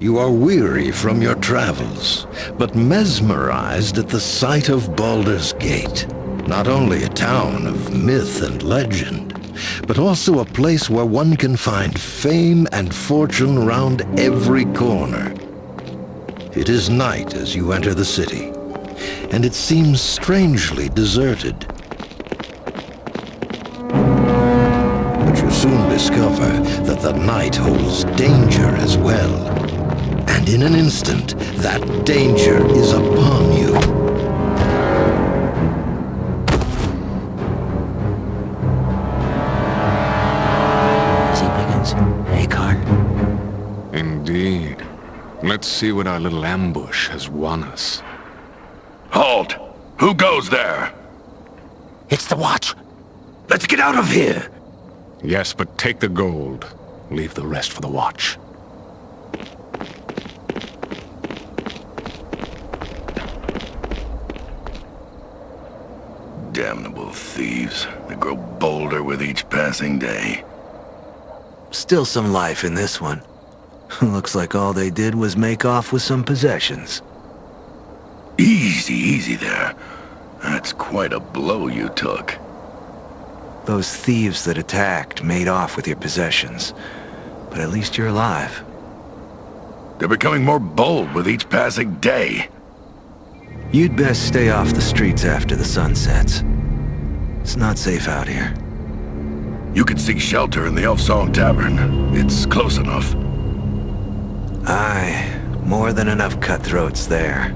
You are weary from your travels, but mesmerized at the sight of Baldur's Gate. Not only a town of myth and legend, but also a place where one can find fame and fortune round every corner. It is night as you enter the city, and it seems strangely deserted. But you soon discover that the night holds danger as well. And in an instant, that danger is upon you. Easy pickings. Hey, Carl. Indeed. Let's see what our little ambush has won us. Halt! Who goes there? It's the watch. Let's get out of here! Yes, but take the gold. Leave the rest for the watch. Damnable thieves. They grow bolder with each passing day. Still some life in this one. Looks like all they did was make off with some possessions. Easy, easy there. That's quite a blow you took. Those thieves that attacked made off with your possessions. But at least you're alive. They're becoming more bold with each passing day. You'd best stay off the streets after the sun sets. It's not safe out here. You could seek shelter in the Elf Song Tavern. It's close enough. Aye, more than enough cutthroats there.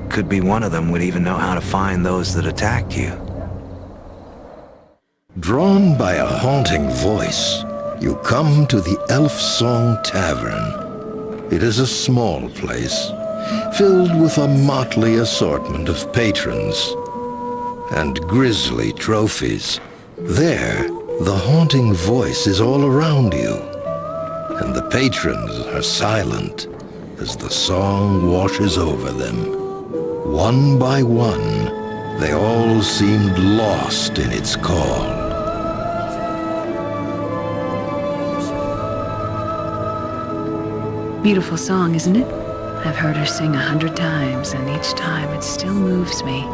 Could be one of them would even know how to find those that attacked you. Drawn by a haunting voice, you come to the Elf Song Tavern. It is a small place, filled with a motley assortment of patrons and grisly trophies. There, the haunting voice is all around you, and the patrons are silent as the song washes over them. One by one, they all seemed lost in its call. Beautiful song, isn't it? I've heard her sing 100 times, and each time it still moves me.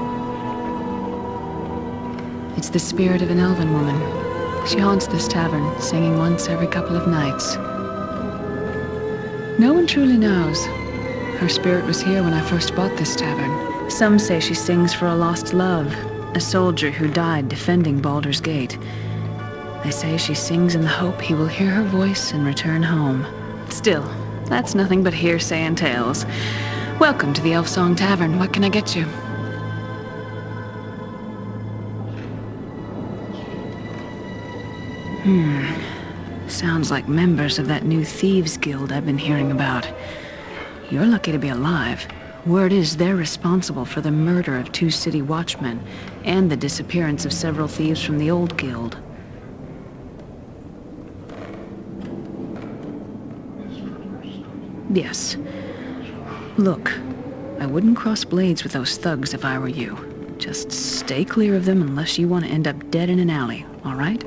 It's the spirit of an elven woman. She haunts this tavern, singing once every couple of nights. No one truly knows. Her spirit was here when I first bought this tavern. Some say she sings for a lost love, a soldier who died defending Baldur's Gate. They say she sings in the hope he will hear her voice and return home. Still, that's nothing but hearsay and tales. Welcome to the Elf Song Tavern. What can I get you? Sounds like members of that new thieves guild I've been hearing about. You're lucky to be alive. Word is they're responsible for the murder of 2 city watchmen and the disappearance of several thieves from the old guild. Yes. Look, I wouldn't cross blades with those thugs if I were you. Just stay clear of them unless you want to end up dead in an alley, all right?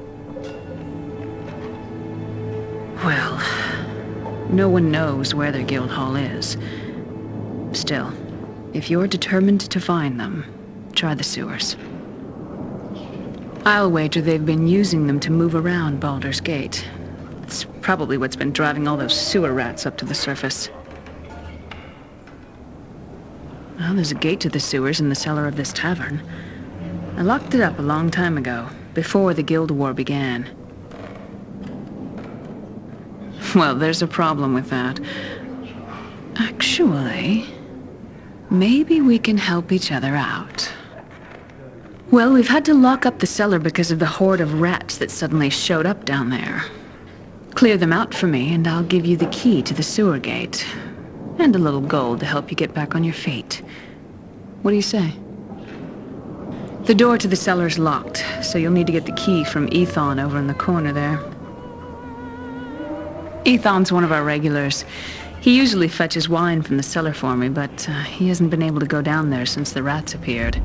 Well, no one knows where their guild hall is. Still, if you're determined to find them, try the sewers. I'll wager they've been using them to move around Baldur's Gate. It's probably what's been driving all those sewer rats up to the surface. Well, there's a gate to the sewers in the cellar of this tavern. I locked it up a long time ago, before the Guild War began. Well, there's a problem with that. Actually, maybe we can help each other out. Well, we've had to lock up the cellar because of the horde of rats that suddenly showed up down there. Clear them out for me, and I'll give you the key to the sewer gate. And a little gold to help you get back on your feet. What do you say? The door to the cellar's locked, so you'll need to get the key from Ethon over in the corner there. Ethon's one of our regulars. He usually fetches wine from the cellar for me, but he hasn't been able to go down there since the rats appeared.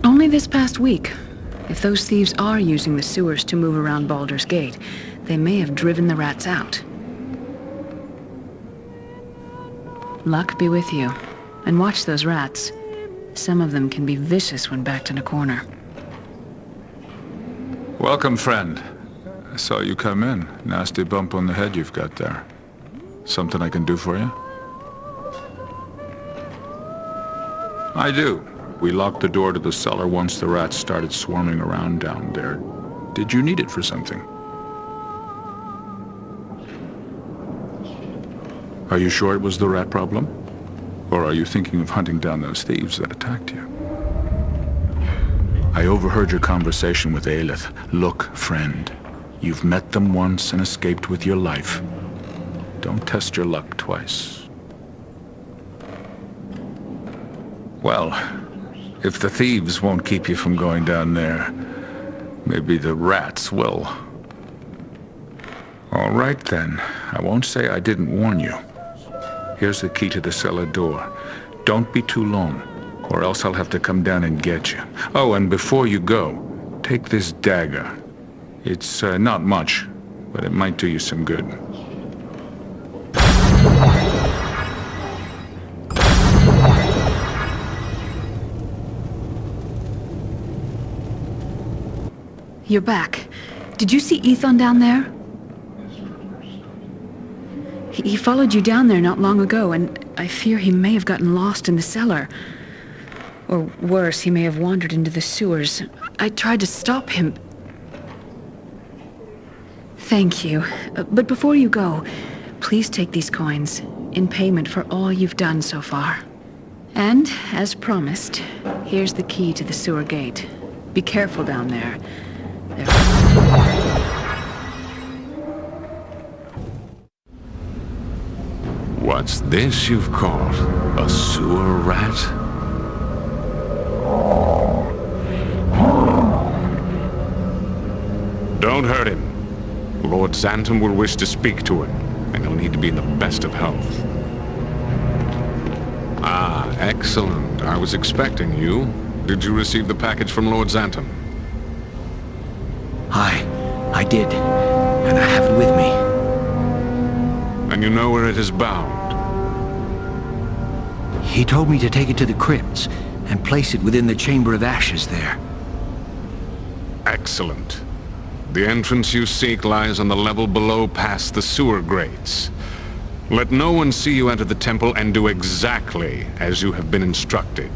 Only this past week. If those thieves are using the sewers to move around Baldur's Gate, they may have driven the rats out. Luck be with you. And watch those rats. Some of them can be vicious when backed in a corner. Welcome, friend. I saw you come in. Nasty bump on the head you've got there. Something I can do for you? I do. We locked the door to the cellar once the rats started swarming around down there. Did you need it for something? Are you sure it was the rat problem? Or are you thinking of hunting down those thieves that attacked you? I overheard your conversation with Aelith. Look, friend. You've met them once and escaped with your life. Don't test your luck twice. Well, if the thieves won't keep you from going down there, maybe the rats will. All right then. I won't say I didn't warn you. Here's the key to the cellar door. Don't be too long, or else I'll have to come down and get you. Oh, and before you go, take this dagger. It's not much, but it might do you some good. You're back. Did you see Ethan down there? He followed you down there not long ago, and I fear he may have gotten lost in the cellar. Or worse, he may have wandered into the sewers. I tried to stop him. Thank you. But before you go, please take these coins in payment for all you've done so far. And, as promised, here's the key to the sewer gate. Be careful down there. What's this you've caught? A sewer rat? Don't hurt him. Lord Xantum will wish to speak to him, and he'll need to be in the best of health. Ah, excellent. I was expecting you. Did you receive the package from Lord Xantum? I did. And I have it with me. And you know where it is bound? He told me to take it to the crypts and place it within the Chamber of Ashes there. Excellent. The entrance you seek lies on the level below past the sewer grates. Let no one see you enter the temple and do exactly as you have been instructed.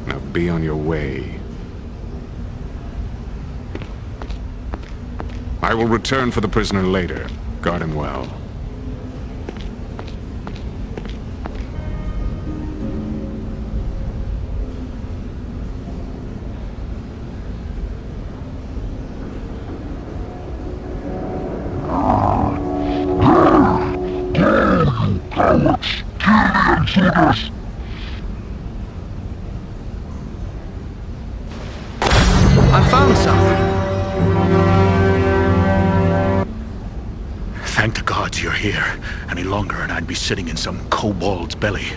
Now be on your way. I will return for the prisoner later. Guard him well. I found something. Thank the gods you're here. Any longer and I'd be sitting in some kobold's belly.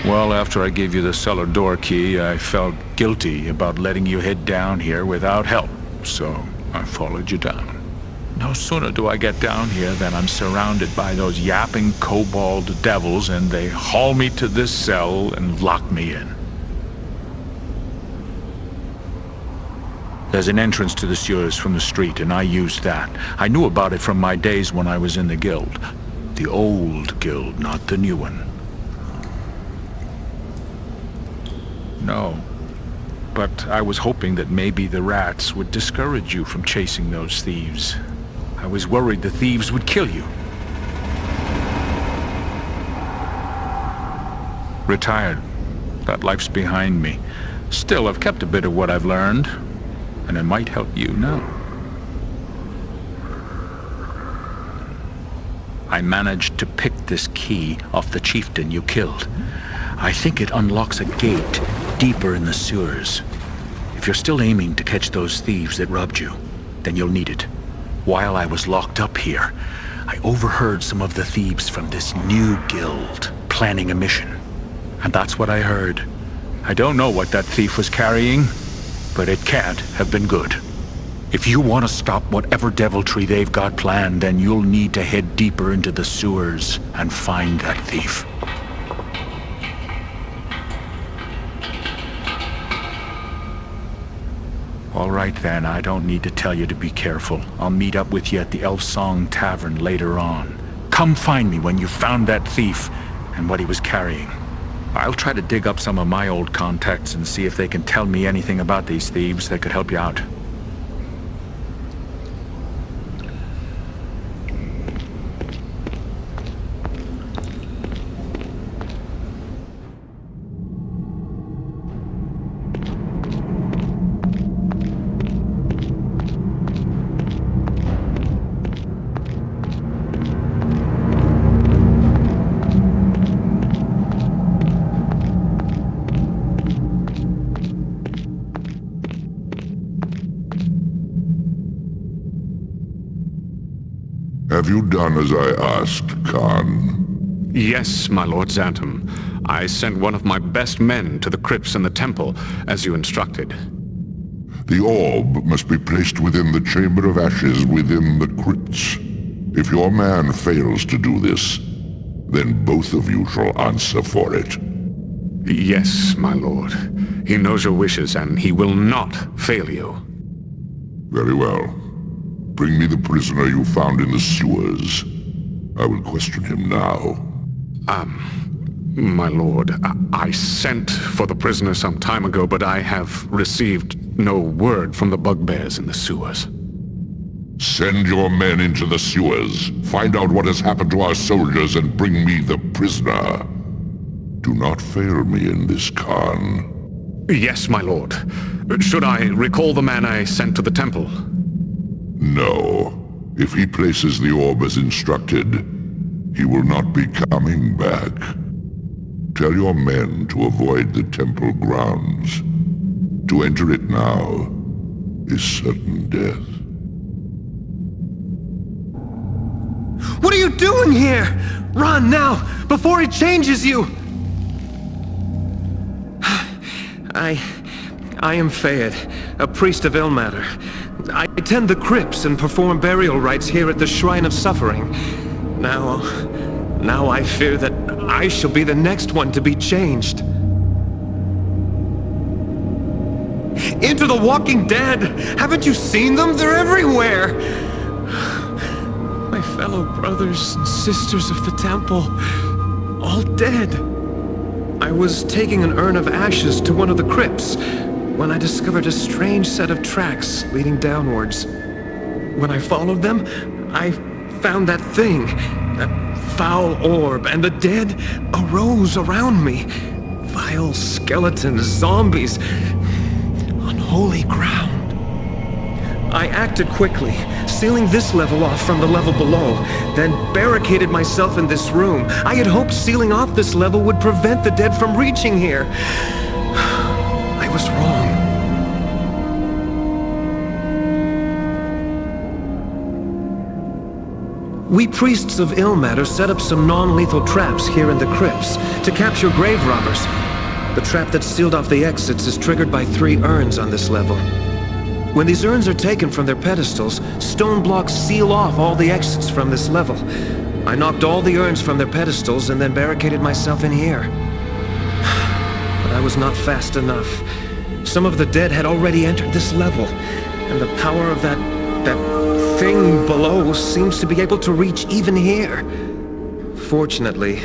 Well, after I gave you the cellar door key, I felt guilty about letting you head down here without help, so I followed you down. No sooner do I get down here than I'm surrounded by those yapping kobold devils, and they haul me to this cell and lock me in. There's an entrance to the sewers from the street, and I used that. I knew about it from my days when I was in the guild. The old guild, not the new one. No. But I was hoping that maybe the rats would discourage you from chasing those thieves. I was worried the thieves would kill you. Retired. That life's behind me. Still, I've kept a bit of what I've learned, and it might help you now. I managed to pick this key off the chieftain you killed. I think it unlocks a gate deeper in the sewers. If you're still aiming to catch those thieves that robbed you, then you'll need it. While I was locked up here, I overheard some of the thieves from this new guild planning a mission. And that's what I heard. I don't know what that thief was carrying, but it can't have been good. If you want to stop whatever deviltry they've got planned, then you'll need to head deeper into the sewers and find that thief. All right then, I don't need to tell you to be careful. I'll meet up with you at the Elf Song Tavern later on. Come find me when you've found that thief and what he was carrying. I'll try to dig up some of my old contacts and see if they can tell me anything about these thieves that could help you out. Have you done as I asked, Khan? Yes, my Lord Xantum. I sent one of my best men to the crypts in the temple, as you instructed. The orb must be placed within the Chamber of Ashes within the crypts. If your man fails to do this, then both of you shall answer for it. Yes, my lord. He knows your wishes, and he will not fail you. Very well. Bring me the prisoner you found in the sewers. I will question him now. My lord, I sent for the prisoner some time ago, but I have received no word from the bugbears in the sewers. Send your men into the sewers. Find out what has happened to our soldiers and bring me the prisoner. Do not fail me in this, Khan. Yes, my lord. Should I recall the man I sent to the temple? No. If he places the orb as instructed, he will not be coming back. Tell your men to avoid the temple grounds. To enter it now is certain death. What are you doing here? Run now, before he changes you! I am Fayed, a priest of Ilmater. I attend the crypts and perform burial rites here at the Shrine of Suffering. Now I fear that I shall be the next one to be changed. Into the Walking Dead! Haven't you seen them? They're everywhere! My fellow brothers and sisters of the temple, all dead. I was taking an urn of ashes to one of the crypts when I discovered a strange set of tracks leading downwards. When I followed them, I found that thing, that foul orb, and the dead arose around me. Vile skeletons, zombies, unholy ground. I acted quickly, sealing this level off from the level below, then barricaded myself in this room. I had hoped sealing off this level would prevent the dead from reaching here. I was wrong. We priests of Ilmater set up some non-lethal traps here in the crypts to capture grave robbers. The trap that sealed off the exits is triggered by 3 urns on this level. When these urns are taken from their pedestals, stone blocks seal off all the exits from this level. I knocked all the urns from their pedestals and then barricaded myself in here. But I was not fast enough. Some of the dead had already entered this level, and the power of that thing below seems to be able to reach even here. Fortunately,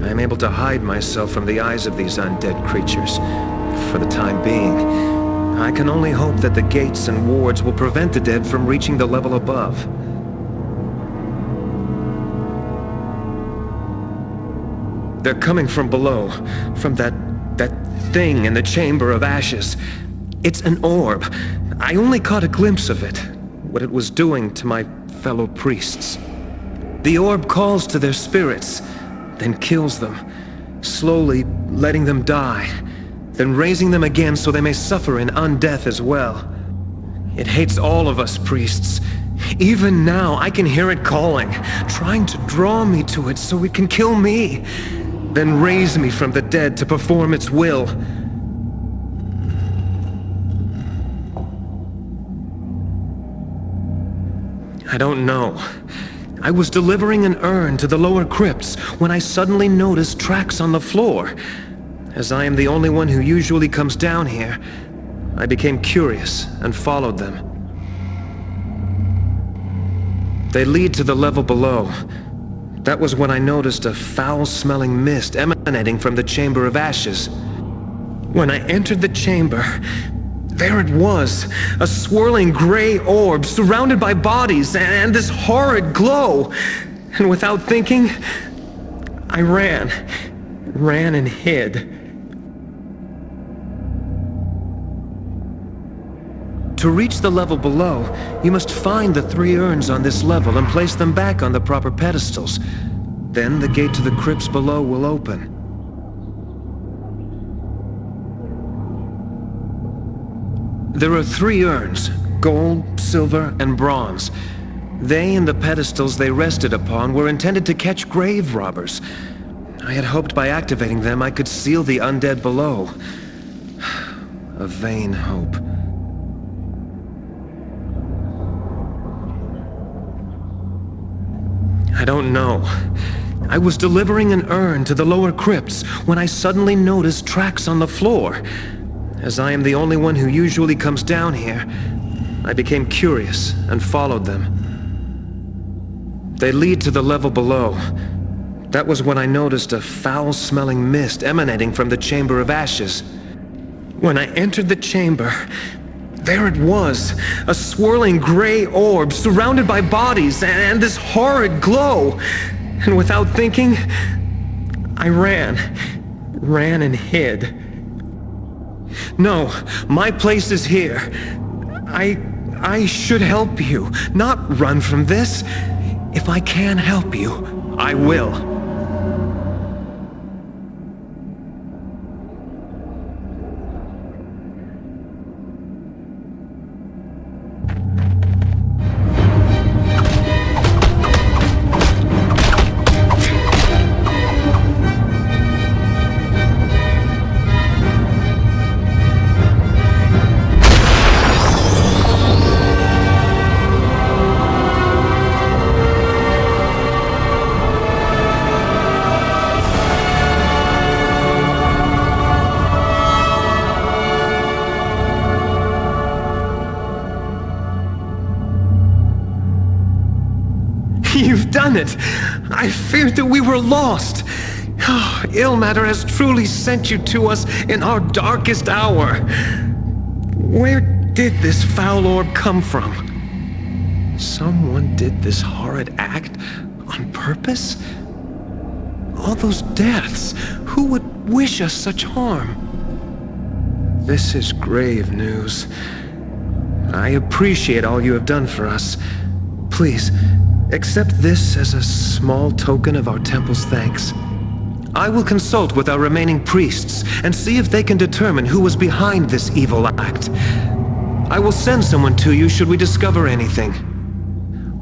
I am able to hide myself from the eyes of these undead creatures, for the time being. I can only hope that the gates and wards will prevent the dead from reaching the level above. They're coming from below, from that thing in the Chamber of Ashes. It's an orb. I only caught a glimpse of it, what it was doing to my fellow priests. The orb calls to their spirits, then kills them, slowly letting them die, then raising them again so they may suffer in undeath as well. It hates all of us priests. Even now, I can hear it calling, trying to draw me to it so it can kill me, then raise me from the dead to perform its will. I don't know. I was delivering an urn to the lower crypts when I suddenly noticed tracks on the floor. As I am the only one who usually comes down here, I became curious and followed them. They lead to the level below. That was when I noticed a foul-smelling mist emanating from the Chamber of Ashes. When I entered the chamber, there it was, a swirling gray orb surrounded by bodies and this horrid glow. And without thinking, I ran and hid. To reach the level below, you must find the 3 urns on this level and place them back on the proper pedestals. Then the gate to the crypts below will open. There are 3 urns, gold, silver, and bronze. They and the pedestals they rested upon were intended to catch grave robbers. I had hoped by activating them I could seal the undead below. A vain hope. I don't know. I was delivering an urn to the lower crypts when I suddenly noticed tracks on the floor. As I am the only one who usually comes down here, I became curious and followed them. They lead to the level below. That was when I noticed a foul-smelling mist emanating from the Chamber of Ashes. When I entered the chamber, there it was, a swirling gray orb surrounded by bodies and this horrid glow. And without thinking, I ran and hid. No, my place is here. I should help you, not run from this. If I can help you, I will. You've done it! I feared that we were lost! Oh, Ilmater has truly sent you to us in our darkest hour! Where did this foul orb come from? Someone did this horrid act on purpose? All those deaths, who would wish us such harm? This is grave news. I appreciate all you have done for us. Please, accept this as a small token of our temple's thanks. I will consult with our remaining priests and see if they can determine who was behind this evil act. I will send someone to you should we discover anything.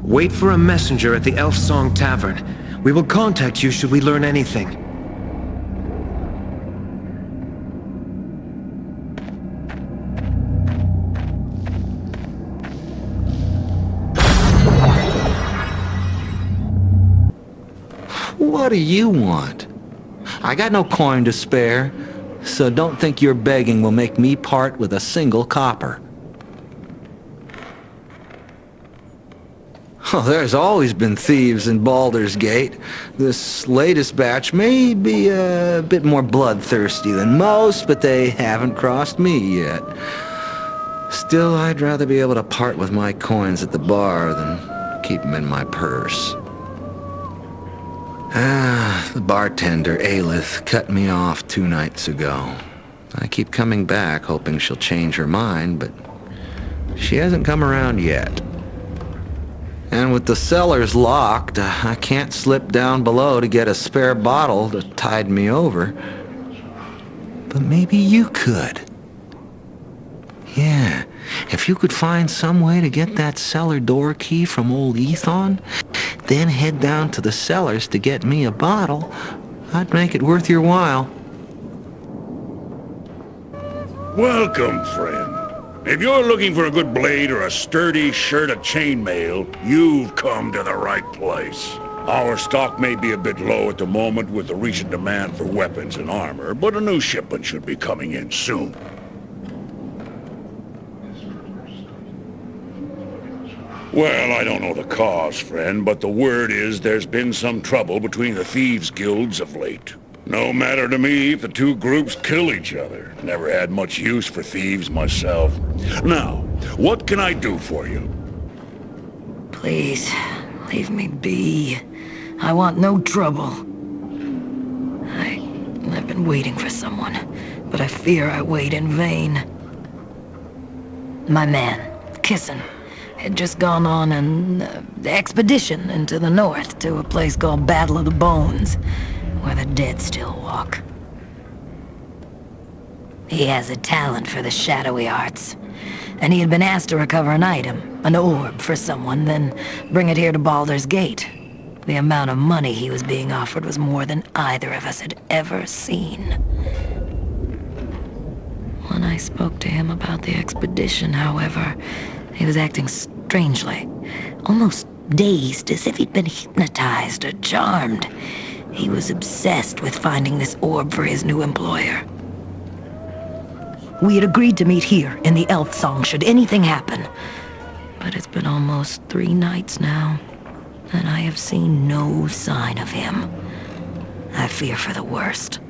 Wait for a messenger at the Elf Song Tavern. We will contact you should we learn anything. What do you want? I got no coin to spare, so don't think your begging will make me part with a single copper. Oh, there's always been thieves in Baldur's Gate. This latest batch may be a bit more bloodthirsty than most, but they haven't crossed me yet. Still, I'd rather be able to part with my coins at the bar than keep them in my purse. The bartender, Aelith, cut me off 2 nights ago. I keep coming back, hoping she'll change her mind, but she hasn't come around yet. And with the cellars locked, I can't slip down below to get a spare bottle to tide me over. But maybe you could. Yeah, if you could find some way to get that cellar door key from old Ethon, then head down to the cellars to get me a bottle, I'd make it worth your while. Welcome, friend. If you're looking for a good blade or a sturdy shirt of chainmail, you've come to the right place. Our stock may be a bit low at the moment with the recent demand for weapons and armor, but a new shipment should be coming in soon. Well, I don't know the cause, friend, but the word is there's been some trouble between the thieves' guilds of late. No matter to me if the two groups kill each other. Never had much use for thieves myself. Now, what can I do for you? Please, leave me be. I want no trouble. I've been waiting for someone, but I fear I wait in vain. My man, Kissin, had just gone on an expedition into the north to a place called Battle of the Bones, where the dead still walk. He has a talent for the shadowy arts, and he had been asked to recover an item, an orb for someone, then bring it here to Baldur's Gate. The amount of money he was being offered was more than either of us had ever seen. When I spoke to him about the expedition, however, he was acting strangely, almost dazed, as if he'd been hypnotized or charmed. He was obsessed with finding this orb for his new employer. We had agreed to meet here in the Elf Song should anything happen. But it's been almost 3 nights now, and I have seen no sign of him. I fear for the worst.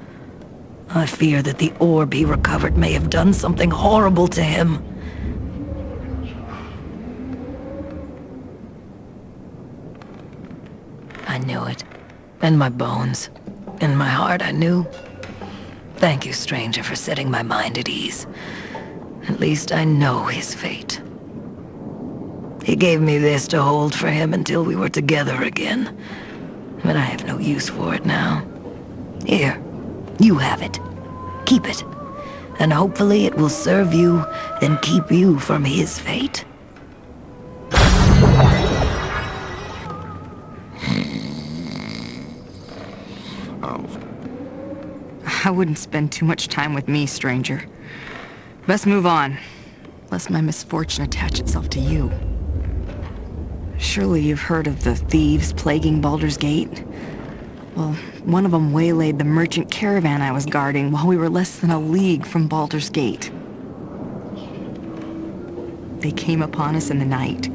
I fear that the orb he recovered may have done something horrible to him. I knew it. In my bones. In my heart, I knew. Thank you, stranger, for setting my mind at ease. At least I know his fate. He gave me this to hold for him until we were together again. But I have no use for it now. Here, you have it. Keep it. And hopefully it will serve you and keep you from his fate. I wouldn't spend too much time with me, stranger. Best move on, lest my misfortune attach itself to you. Surely you've heard of the thieves plaguing Baldur's Gate? Well, one of them waylaid the merchant caravan I was guarding while we were less than a league from Baldur's Gate. They came upon us in the night,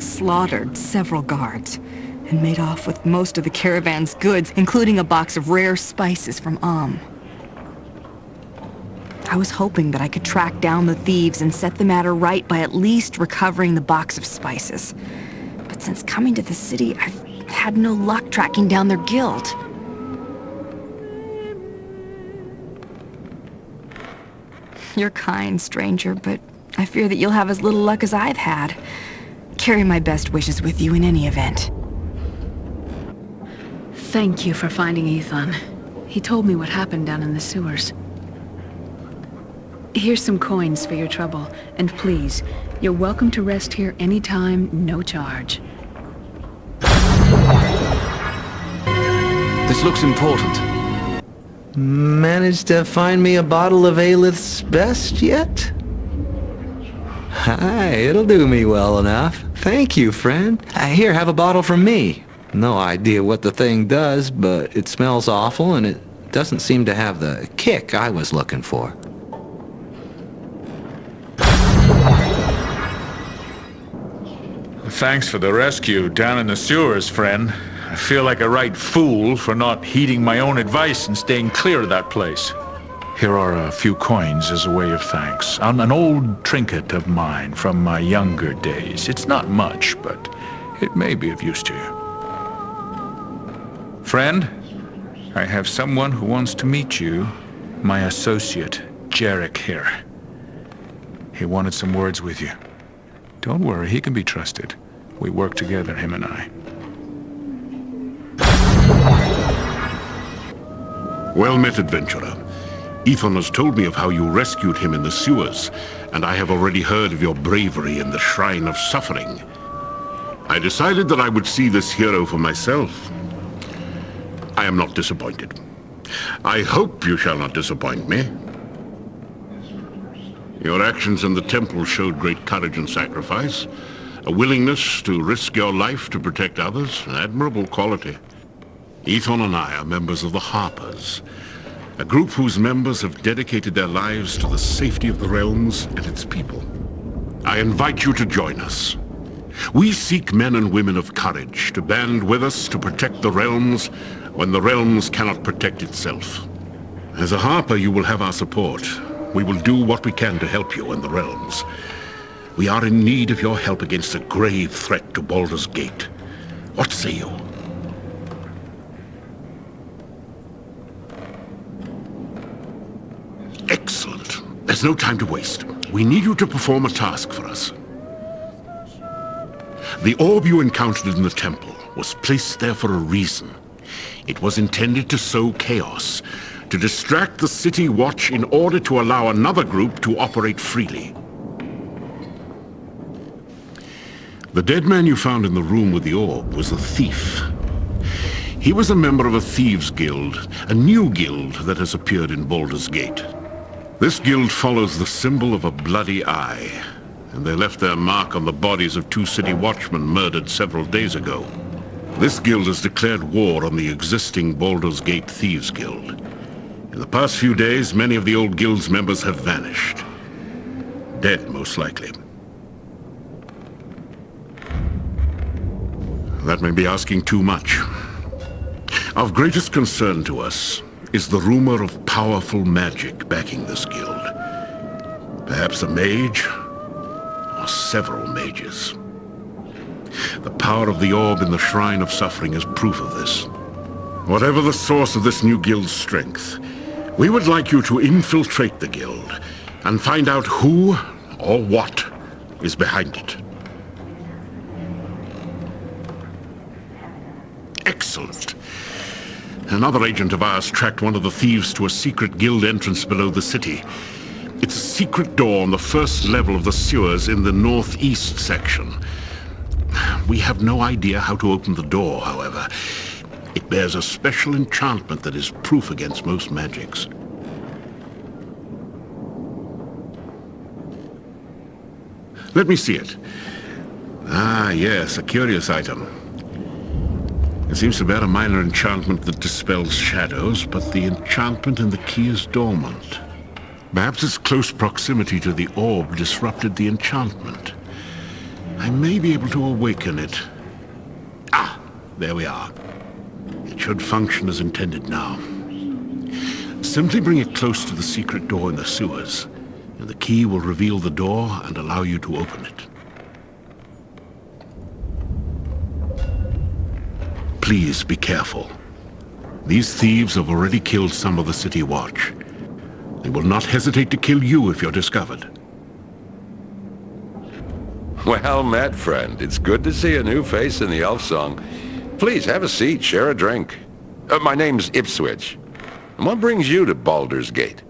slaughtered several guards, and made off with most of the caravan's goods, including a box of rare spices from I was hoping that I could track down the thieves and set the matter right by at least recovering the box of spices. But since coming to the city, I've had no luck tracking down their guild. You're kind, stranger, but I fear that you'll have as little luck as I've had. Carry my best wishes with you in any event. Thank you for finding Ethan. He told me what happened down in the sewers. Here's some coins for your trouble, and please, you're welcome to rest here anytime, no charge. This looks important. Managed to find me a bottle of Aelith's best yet? Hi, it'll do me well enough. Thank you, friend. Here, have a bottle from me. No idea what the thing does, but it smells awful and it doesn't seem to have the kick I was looking for. Thanks for the rescue down in the sewers, friend. I feel like a right fool for not heeding my own advice and staying clear of that place. Here are a few coins as a way of thanks. An old trinket of mine from my younger days. It's not much, but it may be of use to you. Friend, I have someone who wants to meet you. My associate, Jarek here. He wanted some words with you. Don't worry, he can be trusted. We work together, him and I. Well met, adventurer. Ethan has told me of how you rescued him in the sewers, and I have already heard of your bravery in the Shrine of Suffering. I decided that I would see this hero for myself. I am not disappointed. I hope you shall not disappoint me. Your actions in the temple showed great courage and sacrifice. A willingness to risk your life to protect others, an admirable quality. Ethan and I are members of the Harpers, a group whose members have dedicated their lives to the safety of the realms and its people. I invite you to join us. We seek men and women of courage to band with us to protect the realms when the realms cannot protect itself. As a Harper, you will have our support. We will do what we can to help you in the realms. We are in need of your help against a grave threat to Baldur's Gate. What say you? Excellent. There's no time to waste. We need you to perform a task for us. The orb you encountered in the temple was placed there for a reason. It was intended to sow chaos, to distract the City Watch in order to allow another group to operate freely. The dead man you found in the room with the orb was a thief. He was a member of a thieves' guild, a new guild that has appeared in Baldur's Gate. This guild follows the symbol of a bloody eye, and they left their mark on the bodies of 2 city watchmen murdered several days ago. This guild has declared war on the existing Baldur's Gate Thieves Guild. In the past few days, many of the old guild's members have vanished. Dead, most likely. That may be asking too much. Of greatest concern to us is the rumor of powerful magic backing this guild. Perhaps a mage, or several mages. The power of the orb in the Shrine of Suffering is proof of this. Whatever the source of this new guild's strength, we would like you to infiltrate the guild and find out who or what is behind it. Excellent. Another agent of ours tracked one of the thieves to a secret guild entrance below the city. It's a secret door on the first level of the sewers in the northeast section. We have no idea how to open the door, however. It bears a special enchantment that is proof against most magics. Let me see it. Ah, yes, a curious item. It seems to bear a minor enchantment that dispels shadows, but the enchantment in the key is dormant. Perhaps its close proximity to the orb disrupted the enchantment. I may be able to awaken it. Ah, there we are. It should function as intended now. Simply bring it close to the secret door in the sewers, and the key will reveal the door and allow you to open it. Please be careful. These thieves have already killed some of the City Watch. They will not hesitate to kill you if you're discovered. Well met, friend. It's good to see a new face in the elf song. Please have a seat, share a drink. My name's Ipswich. And what brings you to Baldur's Gate?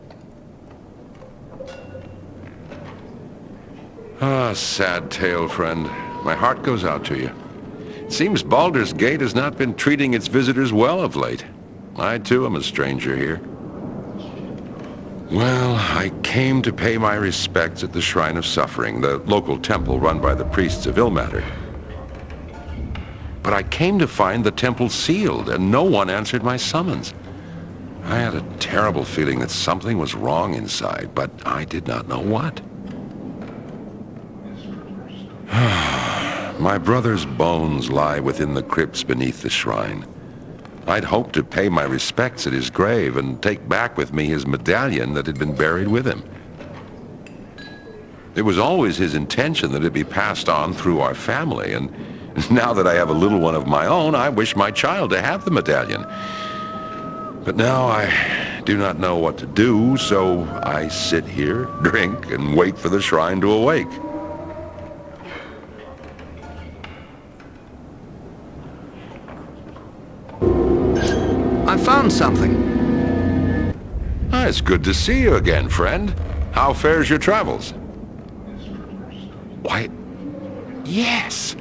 Ah, sad tale, friend. My heart goes out to you. It seems Baldur's Gate has not been treating its visitors well of late. I, too, am a stranger here. Well, I came to pay my respects at the Shrine of Suffering, the local temple run by the priests of Ilmater. But I came to find the temple sealed, and no one answered my summons. I had a terrible feeling that something was wrong inside, but I did not know what. My brother's bones lie within the crypts beneath the shrine. I'd hoped to pay my respects at his grave and take back with me his medallion that had been buried with him. It was always his intention that it be passed on through our family, and now that I have a little one of my own, I wish my child to have the medallion. But now I do not know what to do, so I sit here, drink, and wait for the shrine to awake. I found something. It's good to see you again, friend. How fares your travels? Why, yes.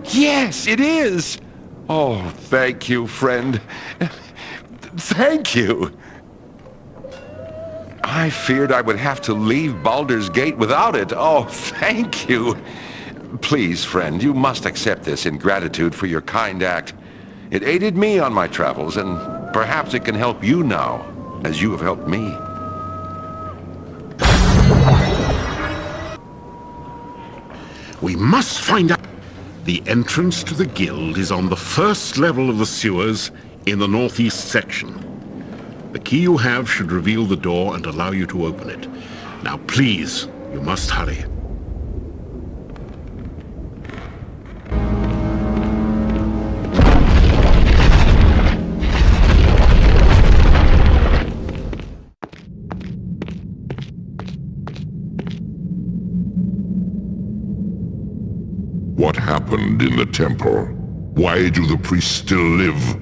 Yes, it is. Oh, thank you, friend. Thank you. I feared I would have to leave Baldur's Gate without it. Oh, thank you. Please, friend, you must accept this in gratitude for your kind act. It aided me on my travels, and perhaps it can help you now, as you have helped me. We must find out. The entrance to the guild is on the first level of the sewers in the northeast section. The key you have should reveal the door and allow you to open it. Now please, you must hurry. What happened in the temple? Why do the priests still live?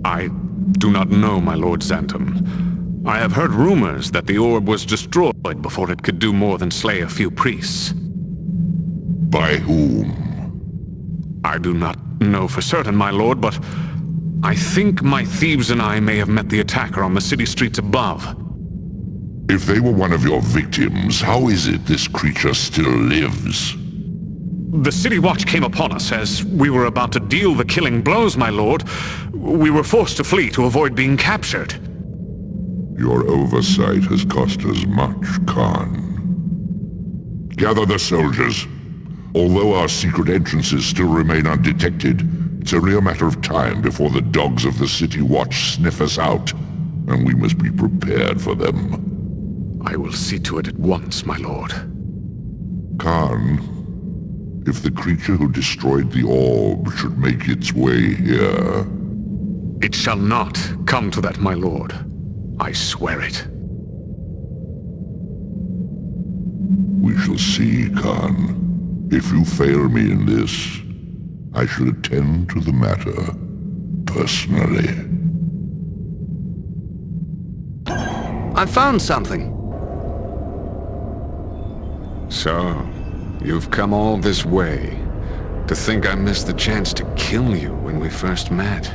I do not know, my Lord Xantum. I have heard rumors that the orb was destroyed before it could do more than slay a few priests. By whom? I do not know for certain, my lord, but I think my thieves and I may have met the attacker on the city streets above. If they were one of your victims, how is it this creature still lives? The City Watch came upon us as we were about to deal the killing blows, my lord. We were forced to flee to avoid being captured. Your oversight has cost us much, Khan. Gather the soldiers. Although our secret entrances still remain undetected, it's only a matter of time before the dogs of the City Watch sniff us out, and we must be prepared for them. I will see to it at once, my lord. Khan, if the creature who destroyed the orb should make its way here... It shall not come to that, my lord. I swear it. We shall see, Khan. If you fail me in this, I shall attend to the matter personally. I found something. So, you've come all this way to think I missed the chance to kill you when we first met.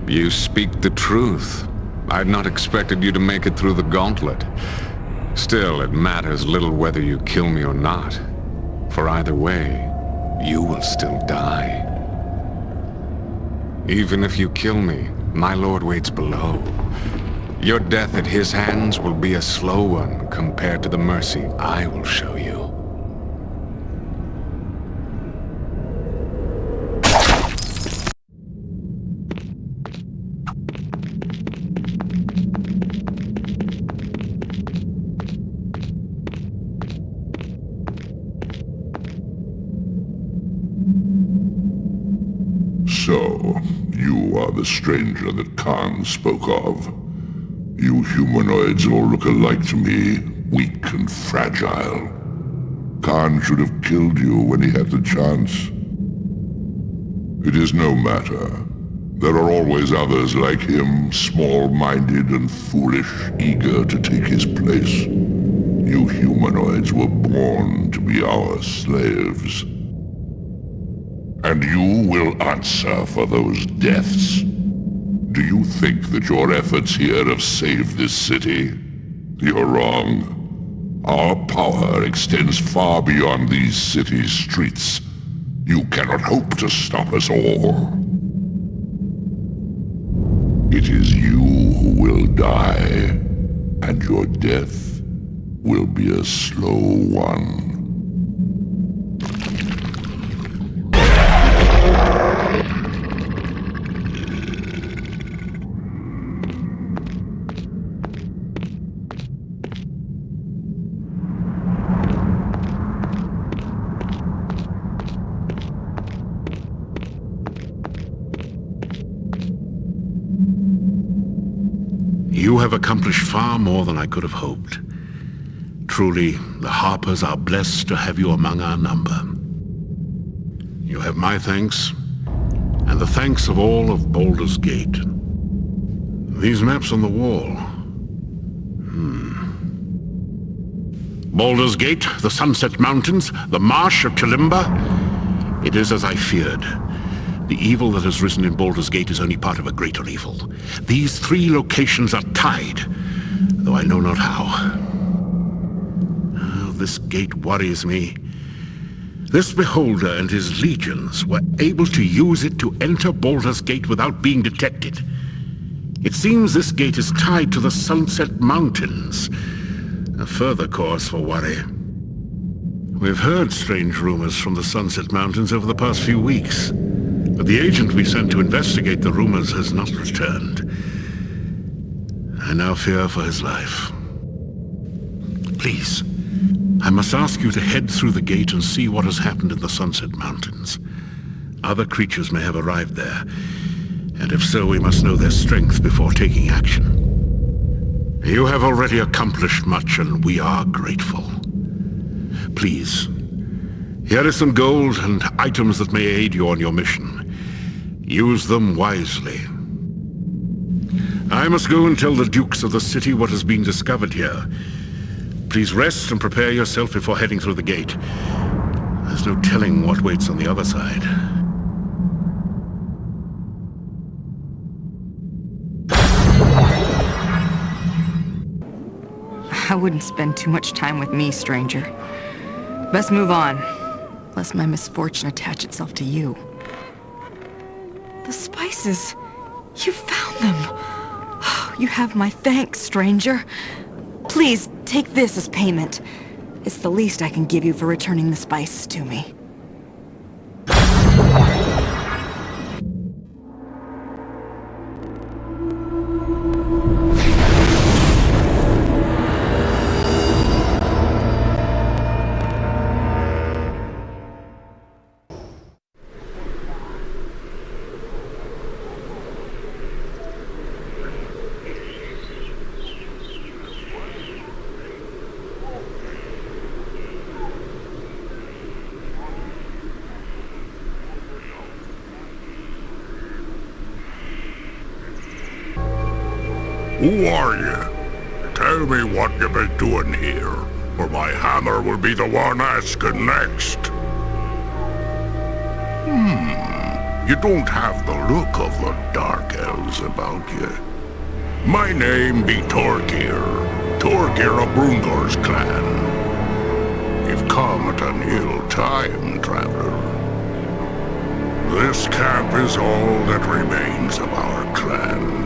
You speak the truth. I'd not expected you to make it through the gauntlet. Still, it matters little whether you kill me or not. For either way, you will still die. Even if you kill me, my lord waits below. Your death at his hands will be a slow one compared to the mercy I will show you. So, you are the stranger that Khan spoke of. You humanoids all look alike to me, weak and fragile. Khan should have killed you when he had the chance. It is no matter. There are always others like him, small-minded and foolish, eager to take his place. You humanoids were born to be our slaves. And you will answer for those deaths. Do you think that your efforts here have saved this city? You're wrong. Our power extends far beyond these city's streets. You cannot hope to stop us all. It is you who will die, and your death will be a slow one. You have accomplished far more than I could have hoped. Truly, the Harpers are blessed to have you among our number. You have my thanks, and the thanks of all of Baldur's Gate. These maps on the wall. Baldur's Gate, the Sunset Mountains, the Marsh of Kalimba. It is as I feared. The evil that has risen in Baldur's Gate is only part of a greater evil. These 3 locations are tied, though I know not how. Oh, this gate worries me. This beholder and his legions were able to use it to enter Baldur's Gate without being detected. It seems this gate is tied to the Sunset Mountains. A further cause for worry. We've heard strange rumors from the Sunset Mountains over the past few weeks, but the agent we sent to investigate the rumors has not returned. I now fear for his life. Please, I must ask you to head through the gate and see what has happened in the Sunset Mountains. Other creatures may have arrived there, and if so, we must know their strength before taking action. You have already accomplished much, and we are grateful. Please, here is some gold and items that may aid you on your mission. Use them wisely. I must go and tell the dukes of the city what has been discovered here. Please rest and prepare yourself before heading through the gate. There's no telling what waits on the other side. I wouldn't spend too much time with me, stranger. Best move on, lest my misfortune attach itself to you. The spices! You found them! You have my thanks, stranger. Please, take this as payment. It's the least I can give you for returning the spices to me. Who are you? Tell me what you've been doing here, or my hammer will be the one asking next. You don't have the look of the Dark Elves about you. My name be Torgir of Brungor's clan. You've come at an ill time, traveler. This camp is all that remains of our clan.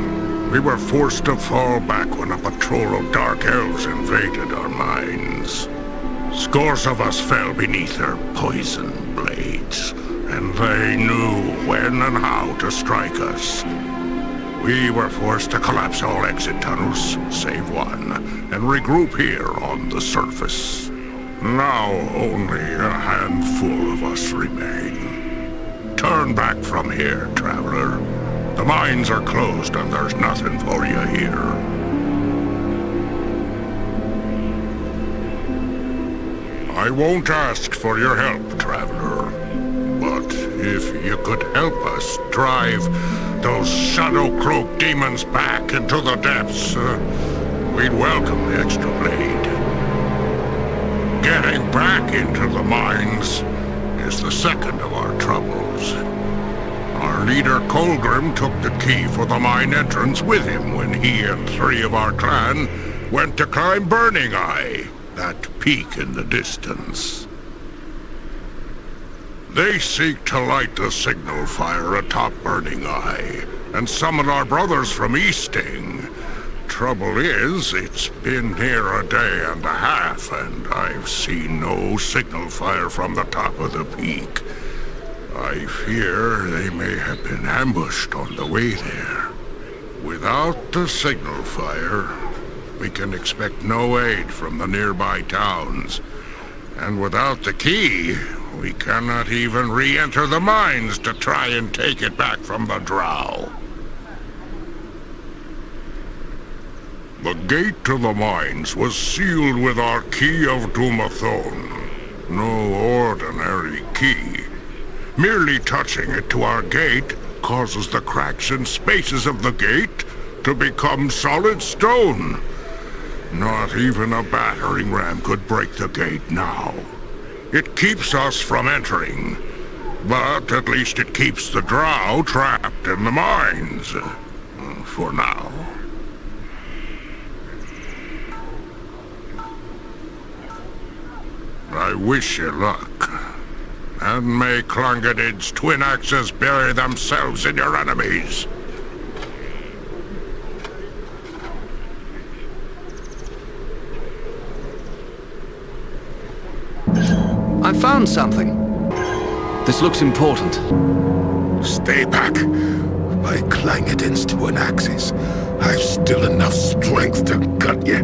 We were forced to fall back when a patrol of Dark Elves invaded our mines. Scores of us fell beneath their poison blades, and they knew when and how to strike us. We were forced to collapse all exit tunnels, save one, and regroup here on the surface. Now only a handful of us remain. Turn back from here, traveler. The mines are closed and there's nothing for you here. I won't ask for your help, traveler. But if you could help us drive those shadow-cloaked demons back into the depths, we'd welcome the extra blade. Getting back into the mines is the second of our troubles. Our leader, Colgrim, took the key for the mine entrance with him when he and 3 of our clan went to climb Burning Eye, that peak in the distance. They seek to light the signal fire atop Burning Eye and summon our brothers from Easting. Trouble is, it's been near a day and a half, and I've seen no signal fire from the top of the peak. I fear they may have been ambushed on the way there. Without the signal fire, we can expect no aid from the nearby towns. And without the key, we cannot even re-enter the mines to try and take it back from the drow. The gate to the mines was sealed with our Key of Dumathon. No ordinary key. Merely touching it to our gate causes the cracks and spaces of the gate to become solid stone. Not even a battering ram could break the gate now. It keeps us from entering, But at least it keeps the drow trapped in the mines. For now. I wish you luck. And may Clongadid's twin axes bury themselves in your enemies. I found something. This looks important. Stay back. By Clongadid's twin axes, I've still enough strength to cut you.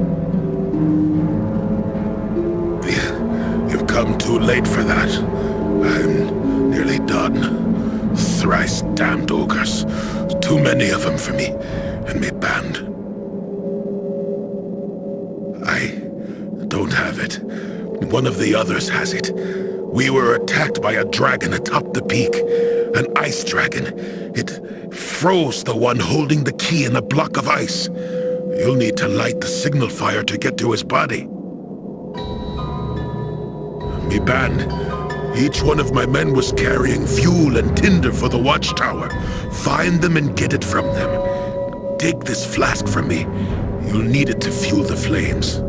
You've come too late for that. I'm nearly done. Thrice damned ogres. Too many of them for me and me band. I don't have it. One of the others has it. We were attacked by a dragon atop the peak. An ice dragon. It froze the one holding the key in a block of ice. You'll need to light the signal fire to get to his body. Me band. Each one of my men was carrying fuel and tinder for the watchtower. Find them and get it from them. Take this flask from me. You'll need it to fuel the flames.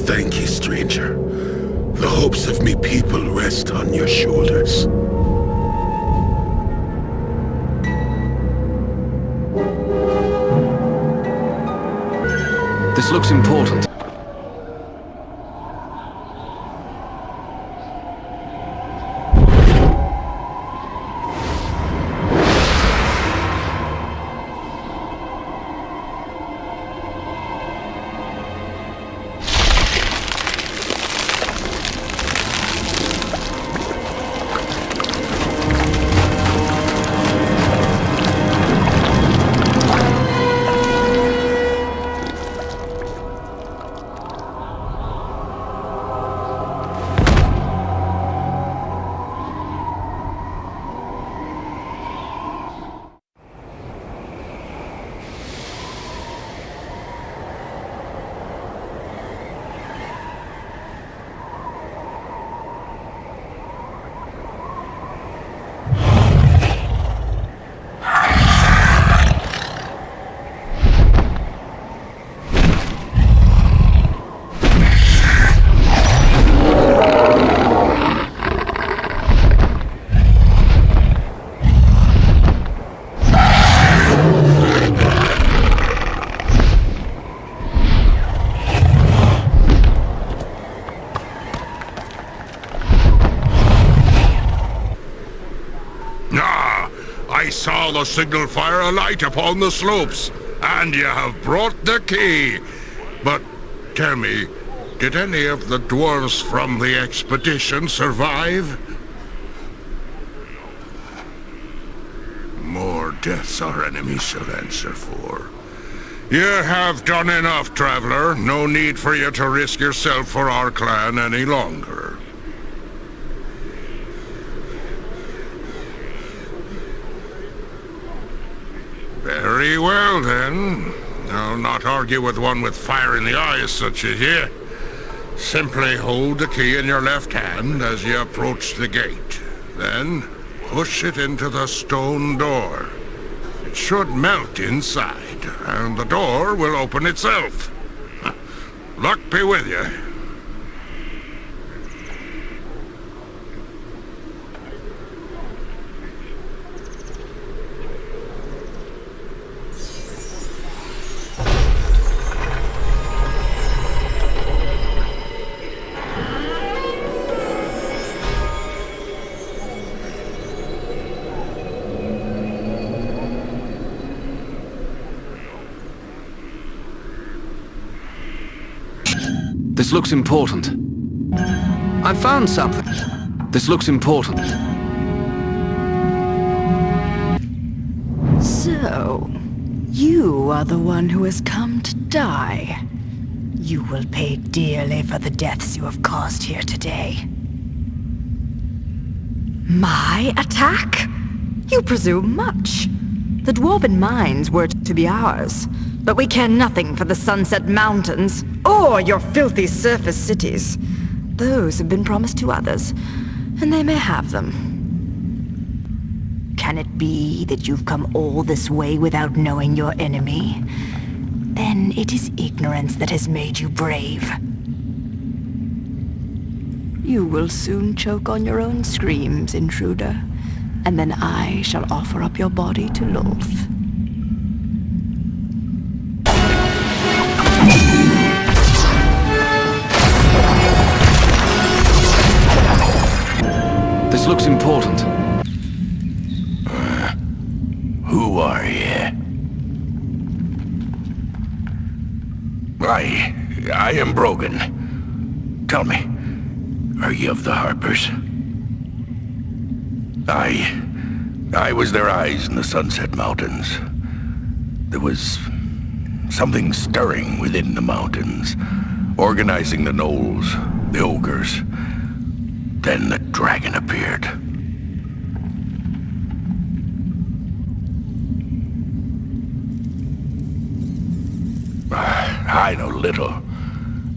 Thank you, stranger. The hopes of me people rest on your shoulders. This looks important. I saw the signal fire alight upon the slopes, and you have brought the key. But tell me, did any of the dwarves from the expedition survive? More deaths our enemies shall answer for. You have done enough, traveler. No need for you to risk yourself for our clan any longer. Very well, then. I'll not argue with one with fire in the eyes such as you. Simply hold the key in your left hand as you approach the gate. Then, push it into the stone door. It should melt inside, and the door will open itself. Luck be with you. This looks important. I found something. This looks important. So, you are the one who has come to die. You will pay dearly for the deaths you have caused here today. My attack? You presume much. The Dwarven mines were to be ours, but we care nothing for the Sunset Mountains, or your filthy surface cities. Those have been promised to others, and they may have them. Can it be that you've come all this way without knowing your enemy? Then it is ignorance that has made you brave. You will soon choke on your own screams, intruder, and then I shall offer up your body to Lolth. This looks important. Who are you? I am Brogan. Tell me, are you of the Harpers? I was their eyes in the Sunset Mountains. There was something stirring within the mountains, organizing the gnolls, the ogres. Then the dragon appeared. I know little,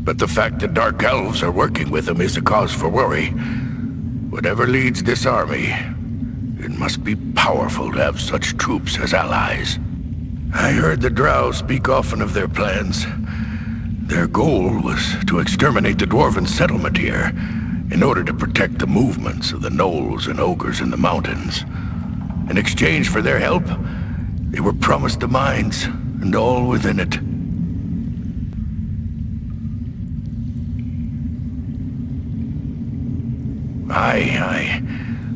but the fact that Dark Elves are working with him is a cause for worry. Whatever leads this army, it must be powerful to have such troops as allies. I heard the Drow speak often of their plans. Their goal was to exterminate the Dwarven settlement here, in order to protect the movements of the gnolls and ogres in the mountains. In exchange for their help, they were promised the mines, and all within it. Aye.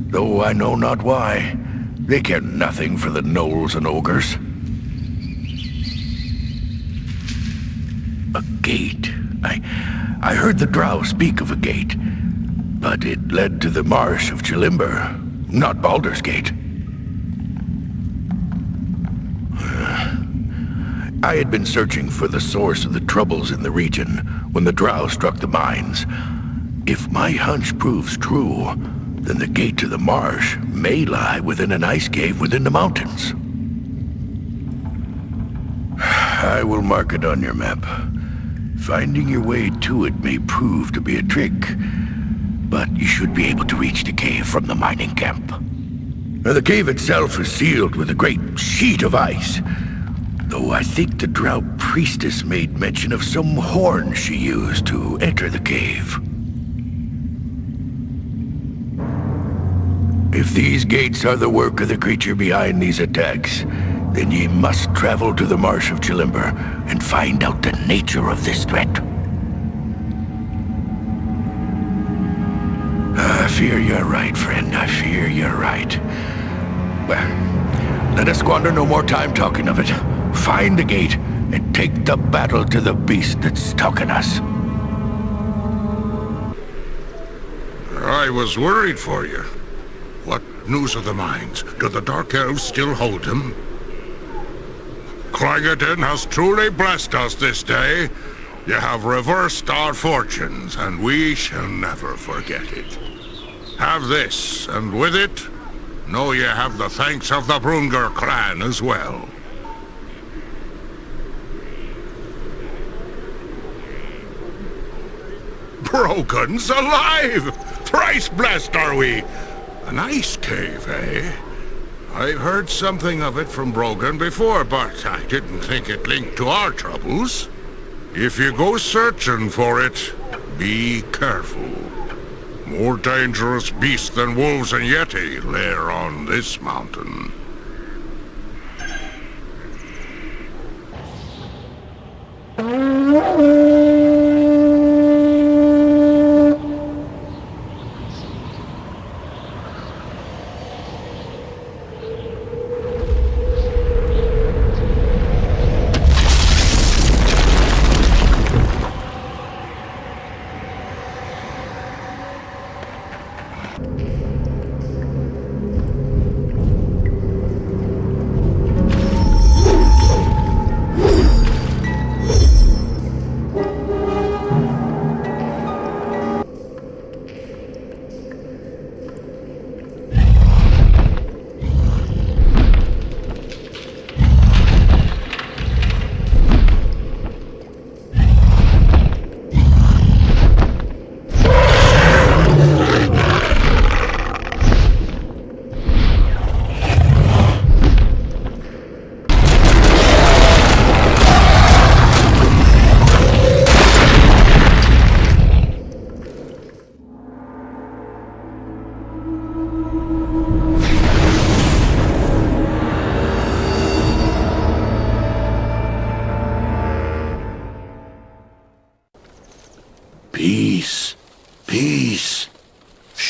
Though I know not why, they care nothing for the gnolls and ogres. A gate. I heard the Drow speak of a gate, but it led to the marsh of Chilimber, not Baldur's Gate. I had been searching for the source of the troubles in the region when the Drow struck the mines. If my hunch proves true, then the gate to the marsh may lie within an ice cave within the mountains. I will mark it on your map. Finding your way to it may prove to be a trick, but you should be able to reach the cave from the mining camp. Now, the cave itself is sealed with a great sheet of ice, though I think the Drow priestess made mention of some horn she used to enter the cave. If these gates are the work of the creature behind these attacks, then ye must travel to the Marsh of Chilimber and find out the nature of this threat. I fear you're right, friend. I fear you're right. Well, let us squander no more time talking of it. Find the gate and take the battle to the beast that's stalking us. I was worried for you. What news of the mines? Do the Dark Elves still hold them? Clangeddin has truly blessed us this day. You have reversed our fortunes, and we shall never forget it. Have this, and with it, know ye have the thanks of the Brungar clan as well. Brogan's alive! Thrice blessed are we! An ice cave, eh? I've heard something of it from Brogan before, but I didn't think it linked to our troubles. If you go searching for it, be careful. More dangerous beasts than wolves and yeti lair on this mountain.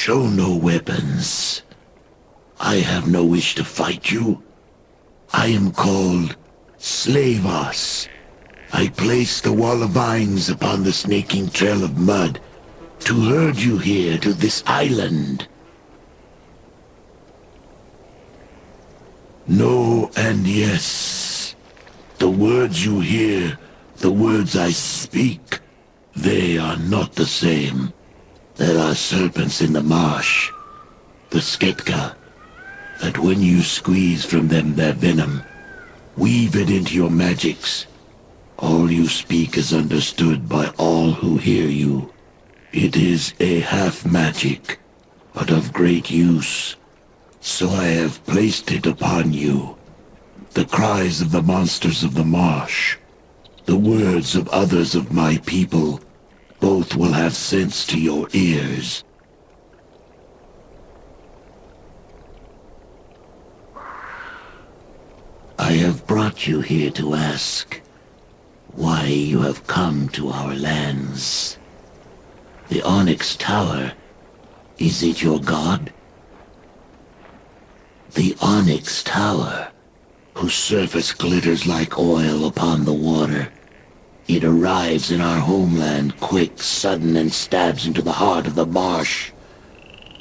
Show no weapons. I have no wish to fight you. I am called Slavos. I placed the wall of vines upon the snaking trail of mud to herd you here to this island. No and yes. The words you hear, the words I speak, they are not the same. There are serpents in the marsh, the Sketka, that when you squeeze from them their venom, weave it into your magics, all you speak is understood by all who hear you. It is a half-magic, but of great use, so I have placed it upon you. The cries of the monsters of the marsh, the words of others of my people, both will have sense to your ears. I have brought you here to ask why you have come to our lands. The Onyx Tower, is it your god? The Onyx Tower, whose surface glitters like oil upon the water. It arrives in our homeland quick, sudden, and stabs into the heart of the marsh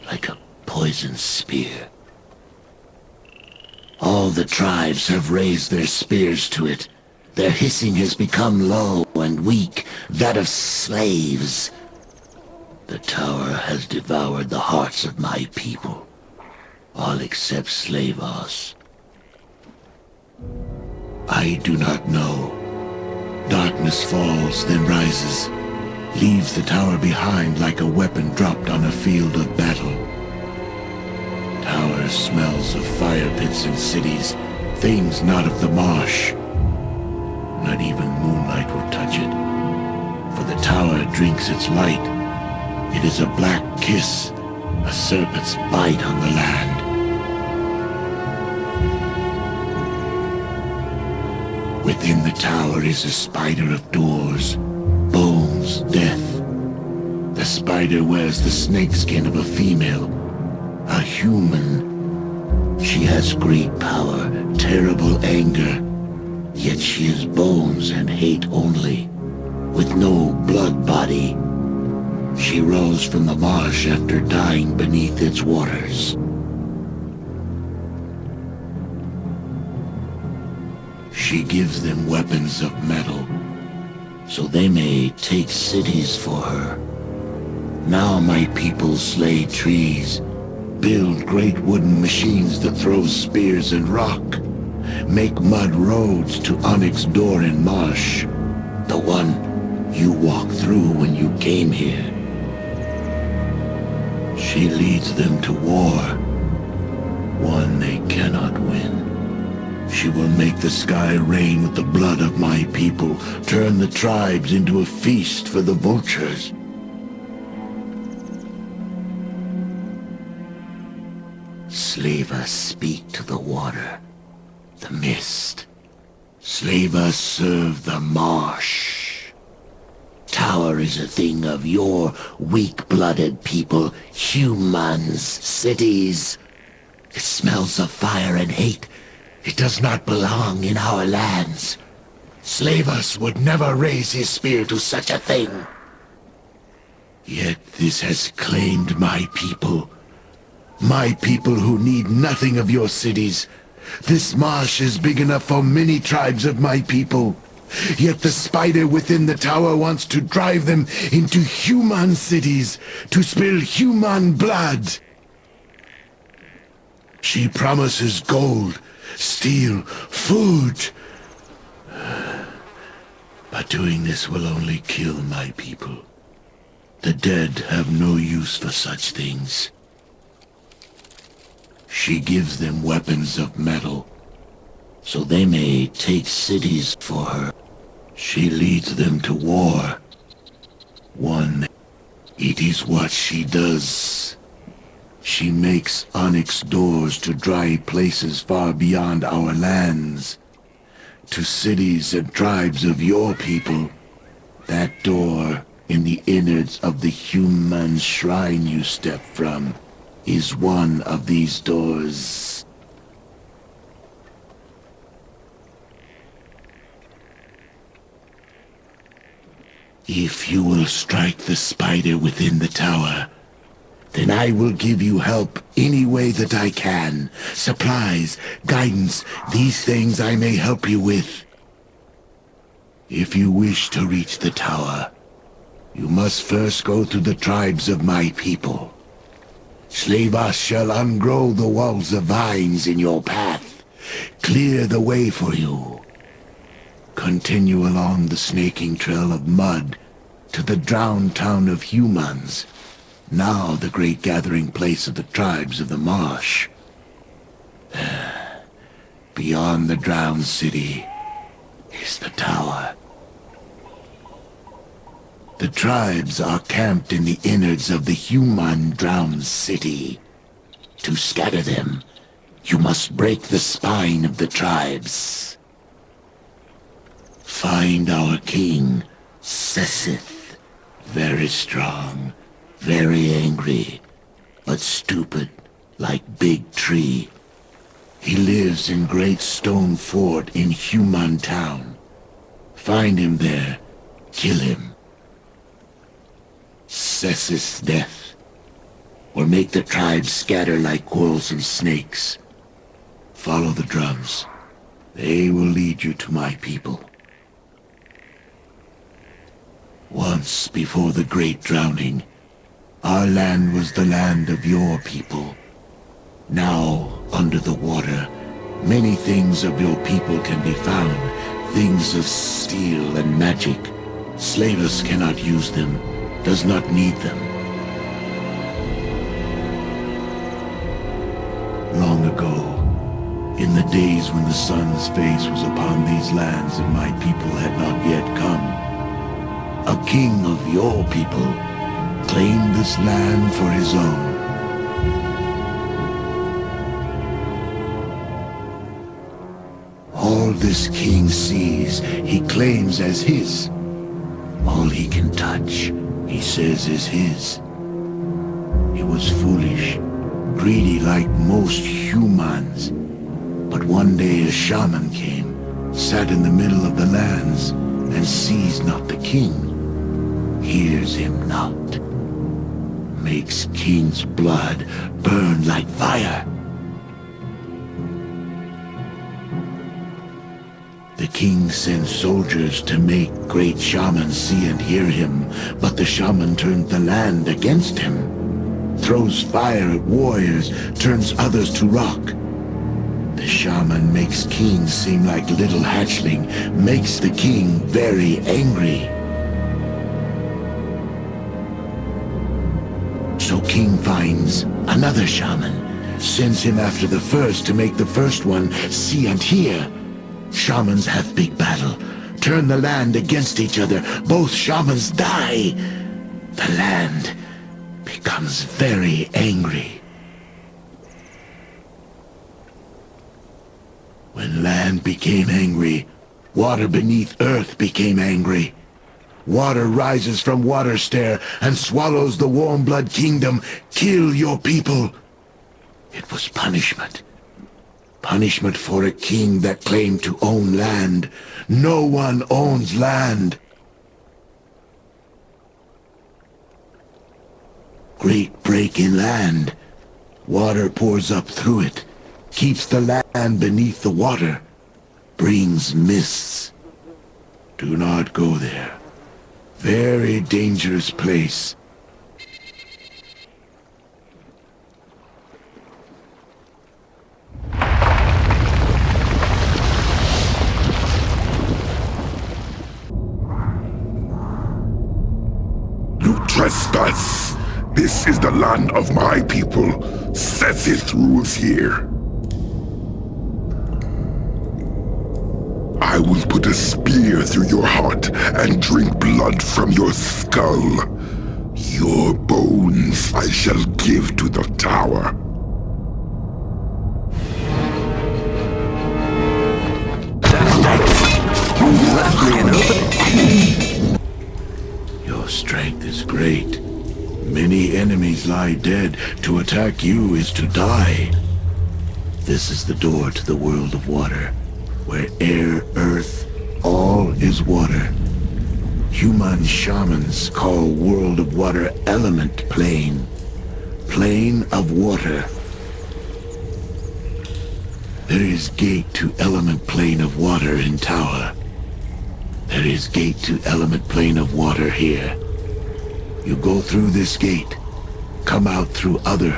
like a poisoned spear. All the tribes have raised their spears to it. Their hissing has become low and weak, that of slaves. The tower has devoured the hearts of my people, all except Slavos. I do not know. Darkness falls, then rises, leaves the tower behind like a weapon dropped on a field of battle. Tower smells of fire pits and cities, things not of the marsh. Not even moonlight will touch it, for the tower drinks its light. It is a black kiss, a serpent's bite on the land. Within the tower is a spider of doors, bones, death. The spider wears the snakeskin of a female, a human. She has great power, terrible anger, yet she is bones and hate only, with no blood body. She rose from the marsh after dying beneath its waters. She gives them weapons of metal, so they may take cities for her. Now my people slay trees, build great wooden machines that throw spears and rock, make mud roads to Onyx Door in Marsh, the one you walked through when you came here. She leads them to war, one they cannot win. She will make the sky rain with the blood of my people, turn the tribes into a feast for the vultures. Slavas speak to the water, the mist. Slavas serve the marsh. Tower is a thing of your weak-blooded people, humans, cities. It smells of fire and hate. It does not belong in our lands. Slavos would never raise his spear to such a thing. Yet this has claimed my people. My people who need nothing of your cities. This marsh is big enough for many tribes of my people. Yet the spider within the tower wants to drive them into human cities, to spill human blood. She promises gold, steel, food. But doing this will only kill my people. The dead have no use for such things. She gives them weapons of metal, so they may take cities for her. She leads them to war. One, it is what she does. She makes onyx doors to dry places far beyond our lands, to cities and tribes of your people. That door in the innards of the human shrine you step from is one of these doors. If you will strike the spider within the tower, then I will give you help any way that I can. Supplies, guidance, these things I may help you with. If you wish to reach the tower, you must first go through the tribes of my people. Slavas shall ungrow the walls of vines in your path, clear the way for you. Continue along the snaking trail of mud to the drowned town of humans, now the great gathering place of the tribes of the marsh. Beyond the drowned city is the tower. The tribes are camped in the innards of the human drowned city. To scatter them, you must break the spine of the tribes. Find our king, Sessith, very strong, very angry, but stupid like big tree. He lives in great stone fort in human town. Find him there, kill him. Sessith's death will make the tribes scatter like wolves and snakes. Follow the drums. They will lead you to my people. Once before the great drowning, our land was the land of your people. Now, under the water, many things of your people can be found. Things of steel and magic. Slavers cannot use them, does not need them. Long ago, in the days when the sun's face was upon these lands and my people had not yet come, a king of your people claimed this land for his own. All this king sees, he claims as his. All he can touch, he says is his. He was foolish, greedy like most humans. But one day a shaman came, sat in the middle of the lands, and sees not the king. Hears him not. Makes king's blood burn like fire. The king sends soldiers to make great shaman see and hear him, but the shaman turned the land against him. Throws fire at warriors, turns others to rock. The shaman makes king seem like little hatchling, makes the king very angry. So king finds another shaman, sends him after the first to make the first one see and hear. Shamans have big battle, turn the land against each other. Both shamans die. The land becomes very angry. When land became angry, water beneath earth became angry. Water rises from water stair and swallows the warm blood kingdom. Kill your people. It was punishment. Punishment for a king that claimed to own land. No one owns land. Great break in land. Water pours up through it. Keeps the land beneath the water. Brings mists. Do not go there. Very dangerous place. You trespass! This is the land of my people. Sessith rules here. I will put a spear through your heart and drink blood from your skull. Your bones I shall give to the tower. You left me an opening. Your strength great. Many enemies lie dead. To attack you is to die. This is the door to the world of water, where air, earth, all is water. Human shamans call world of water element plane. Plane of water. There is gate to element plane of water in tower. There is gate to element plane of water here. You go through this gate, come out through other.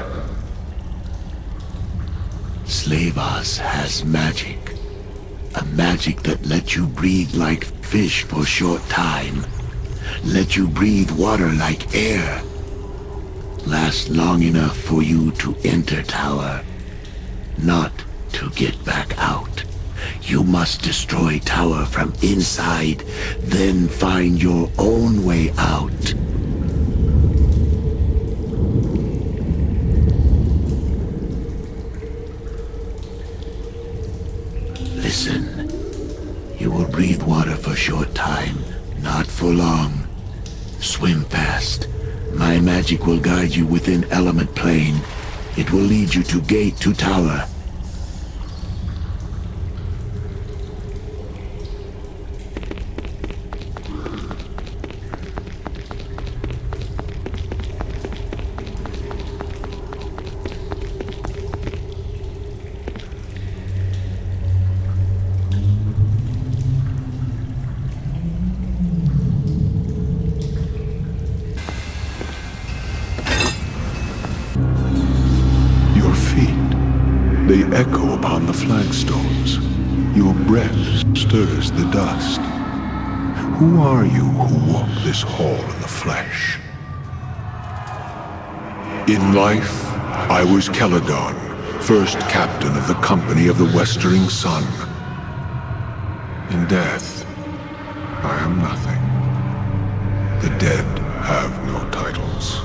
Slavas has magic. A magic that lets you breathe like fish for short time. Let you breathe water like air. Last long enough for you to enter tower. Not to get back out. You must destroy tower from inside, then find your own way out. Listen. You will breathe water for short time, not for long. Swim fast. My magic will guide you within element plane. It will lead you to gate to tower. They echo upon the flagstones. Your breath stirs the dust. Who are you who walk this hall in the flesh? In life, I was Celadon, first captain of the Company of the Westering Sun. In death, I am nothing. The dead have no titles.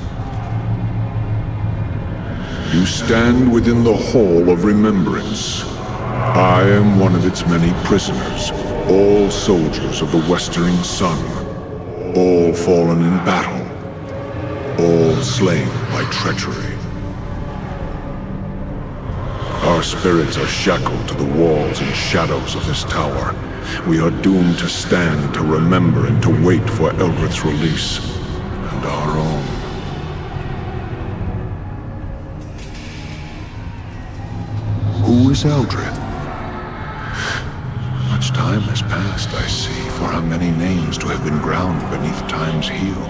You stand within the Hall of Remembrance. I am one of its many prisoners, all soldiers of the Westering Sun, all fallen in battle, all slain by treachery. Our spirits are shackled to the walls and shadows of this tower. We are doomed to stand, to remember, and to wait for Eldrith's release, and our own. Who is Eldrith? Much time has passed, I see, for how many names to have been ground beneath time's heel.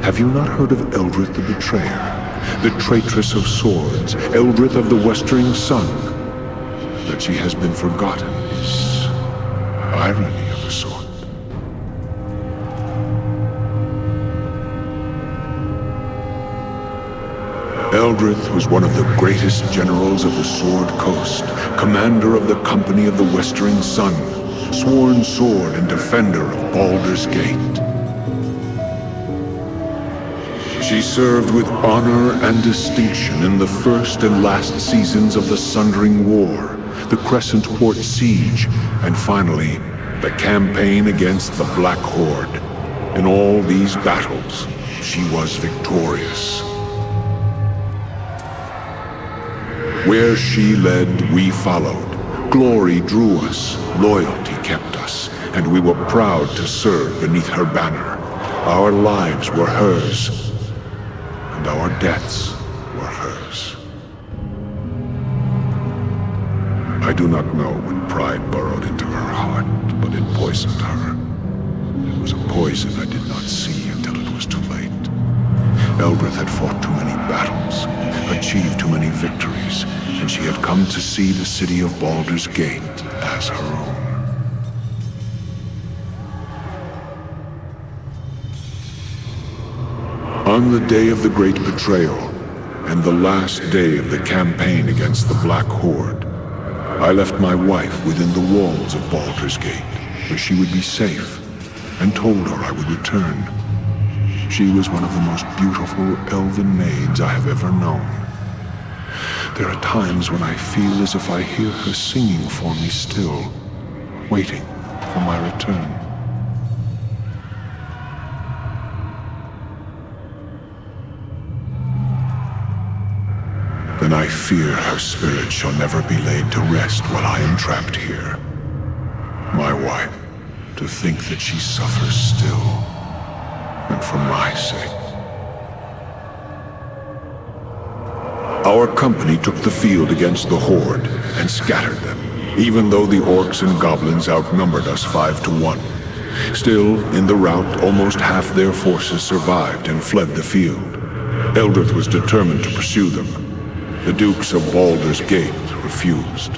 Have you not heard of Eldrith the Betrayer, the traitress of swords, Eldrith of the Westering Sun? That she has been forgotten is irony of a sort. Eldrith was one of the greatest generals of the Sword Coast, commander of the Company of the Westering Sun, sworn sword and defender of Baldur's Gate. She served with honor and distinction in the first and last seasons of the Sundering War, the Crescent Port Siege, and finally, the campaign against the Black Horde. In all these battles, she was victorious. Where she led, we followed. Glory drew us, loyalty kept us, and we were proud to serve beneath her banner. Our lives were hers, and our deaths were hers. I do not know when pride burrowed into her heart, but it poisoned her. It was a poison I did not see until it was too late. Eldrith had fought too many battles, achieved too many victories, and she had come to see the city of Baldur's Gate as her own. On the day of the Great Betrayal, and the last day of the campaign against the Black Horde, I left my wife within the walls of Baldur's Gate, where she would be safe, and told her I would return. She was one of the most beautiful elven maids I have ever known. There are times when I feel as if I hear her singing for me still, waiting for my return. then I fear her spirit shall never be laid to rest while I am trapped here. My wife, to think that she suffers still, and for my sake. Our company took the field against the Horde and scattered them, even though the orcs and goblins outnumbered us 5 to 1. Still, in the rout, almost half their forces survived and fled the field. Eldrith was determined to pursue them. The Dukes of Baldur's Gate refused.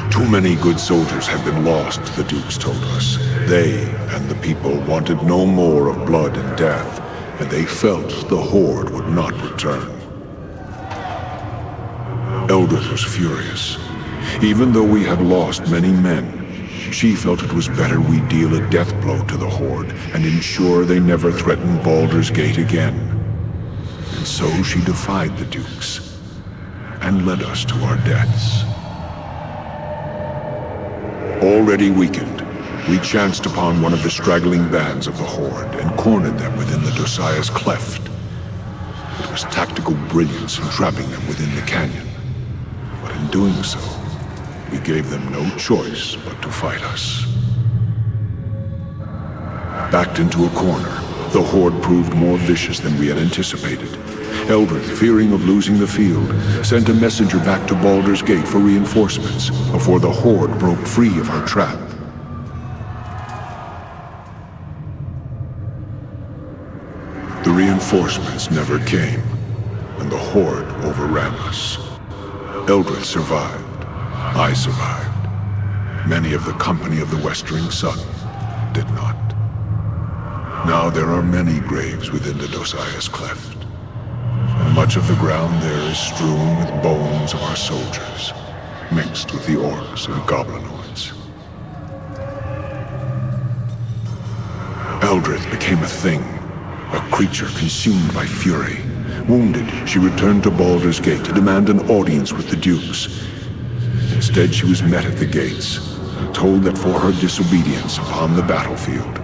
Too many good soldiers had been lost, the Dukes told us. They and the people wanted no more of blood and death, and they felt the Horde would not return. Eldrith was furious. Even though we had lost many men, she felt it was better we deal a death blow to the Horde and ensure they never threaten Baldur's Gate again. And so she defied the Dukes and led us to our deaths. Already weakened, we chanced upon one of the straggling bands of the Horde and cornered them within the Dosiah's cleft. It was tactical brilliance in trapping them within the canyon. But in doing so, we gave them no choice but to fight us. Backed into a corner, the Horde proved more vicious than we had anticipated. Eldrith, fearing of losing the field, sent a messenger back to Baldur's Gate for reinforcements before the Horde broke free of her trap. The reinforcements never came, and the Horde overran us. Eldrith survived. I survived. Many of the company of the Westering Sun did not. Now there are many graves within the Dosiah's cleft, and much of the ground there is strewn with bones of our soldiers, mixed with the orcs and goblinoids. Eldrith became a thing, a creature consumed by fury. Wounded, she returned to Baldur's Gate to demand an audience with the Dukes. Instead, she was met at the gates, told that for her disobedience upon the battlefield,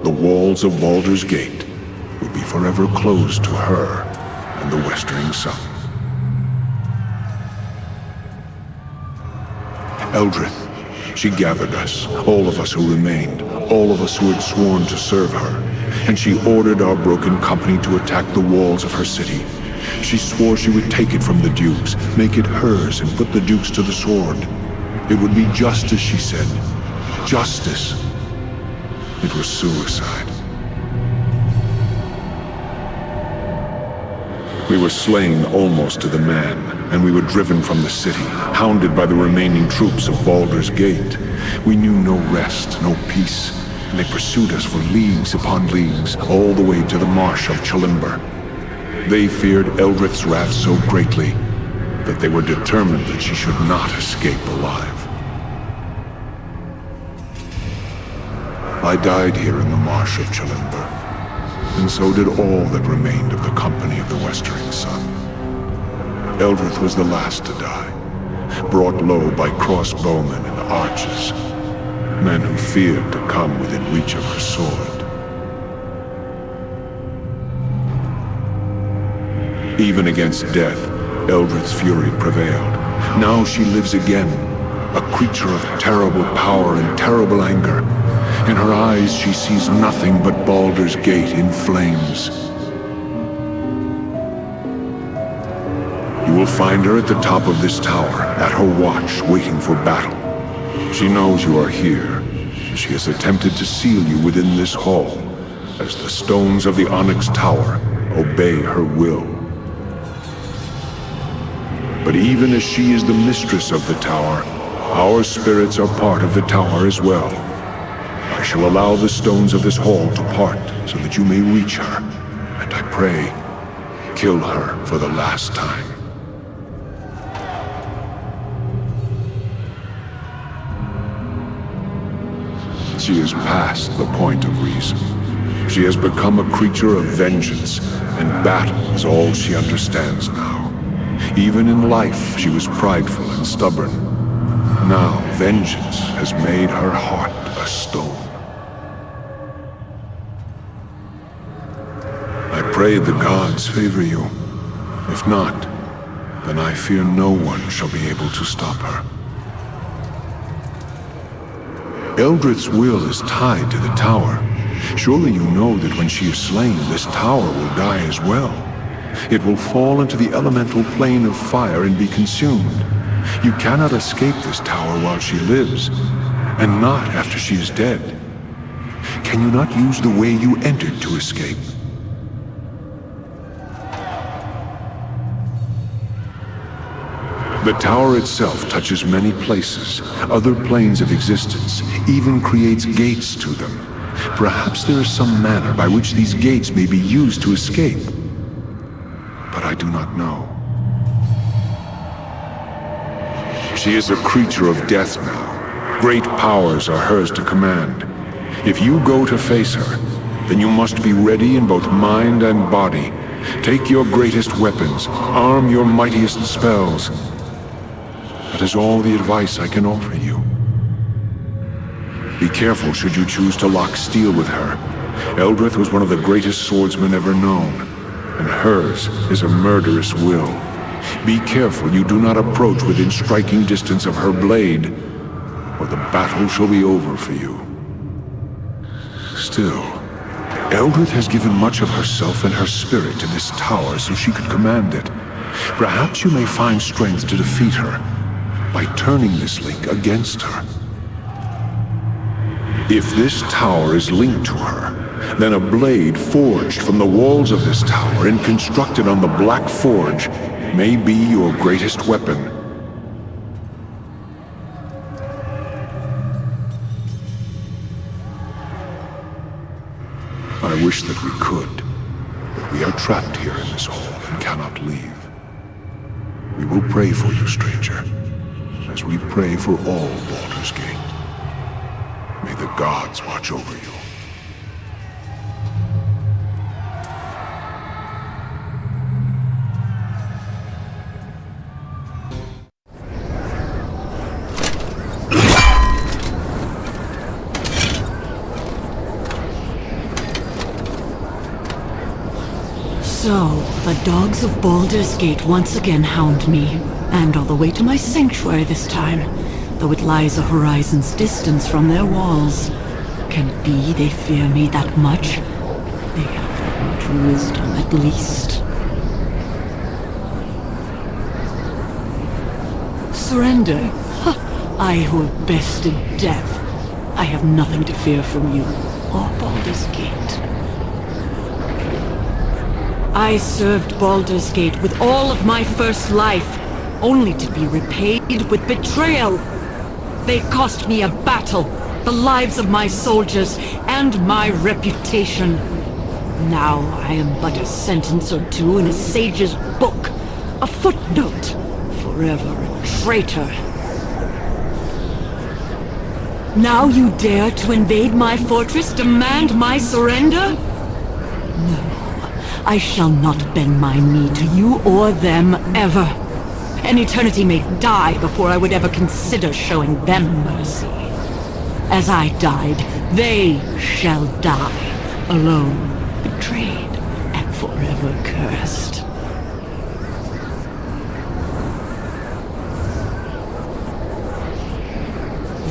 the walls of Baldur's Gate would be forever closed to her and the Westering Sun. Eldrith, she gathered us, all of us who remained, all of us who had sworn to serve her, and she ordered our broken company to attack the walls of her city. She swore she would take it from the Dukes, make it hers, and put the Dukes to the sword. It would be justice, she said. Justice. It was suicide. We were slain almost to the man, and we were driven from the city, hounded by the remaining troops of Baldur's Gate. We knew no rest, no peace, and they pursued us for leagues upon leagues, all the way to the marsh of Chalimber. They feared Eldrith's wrath so greatly that they were determined that she should not escape alive. I died here in the marsh of Chalimber, and so did all that remained of the company of the Westering Sun. Eldrith was the last to die, brought low by crossbowmen and archers, men who feared to come within reach of her sword. Even against death, Eldrith's fury prevailed. Now she lives again, a creature of terrible power and terrible anger. In her eyes, she sees nothing but Baldur's Gate in flames. You will find her at the top of this tower, at her watch, waiting for battle. She knows you are here. She has attempted to seal you within this hall, as the stones of the Onyx Tower obey her will. But even as she is the mistress of the tower, our spirits are part of the tower as well. I shall allow the stones of this hall to part so that you may reach her, and I pray, kill her for the last time. She is past the point of reason. She has become a creature of vengeance, and battle is all she understands now. Even in life, she was prideful and stubborn. Now, vengeance has made her heart a stone. I pray the gods favor you. If not, then I fear no one shall be able to stop her. Eldrith's will is tied to the tower. Surely you know that when she is slain, this tower will die as well. It will fall into the elemental plane of fire and be consumed. You cannot escape this tower while she lives, and not after she is dead. Can you not use the way you entered to escape? The tower itself touches many places, other planes of existence, even creates gates to them. Perhaps there is some manner by which these gates may be used to escape. But I do not know. She is a creature of death now. Great powers are hers to command. If you go to face her, then you must be ready in both mind and body. Take your greatest weapons, arm your mightiest spells. That is all the advice I can offer you. Be careful should you choose to lock steel with her. Eldrith was one of the greatest swordsmen ever known, and hers is a murderous will. Be careful you do not approach within striking distance of her blade, or the battle shall be over for you. Still, Eldrith has given much of herself and her spirit to this tower so she could command it. Perhaps you may find strength to defeat her by turning this link against her. If this tower is linked to her, then a blade forged from the walls of this tower and constructed on the Black Forge may be your greatest weapon. I wish that we could, but we are trapped here in this hole and cannot leave. We will pray for you, stranger, as we pray for all Baldur's Gate. May the gods watch over you. So, the dogs of Baldur's Gate once again hound me, and all the way to my sanctuary this time, though it lies a horizon's distance from their walls. Can it be they fear me that much? They have that much wisdom, at least. Surrender? I who have bested death. I have nothing to fear from you, or Baldur's Gate. I served Baldur's Gate with all of my first life, only to be repaid with betrayal. They cost me a battle, the lives of my soldiers, and my reputation. Now I am but a sentence or two in a sage's book, a footnote, forever a traitor. Now you dare to invade my fortress, demand my surrender? No. I shall not bend my knee to you or them ever. An eternity may die before I would ever consider showing them mercy. As I died, they shall die, alone, betrayed, and forever cursed.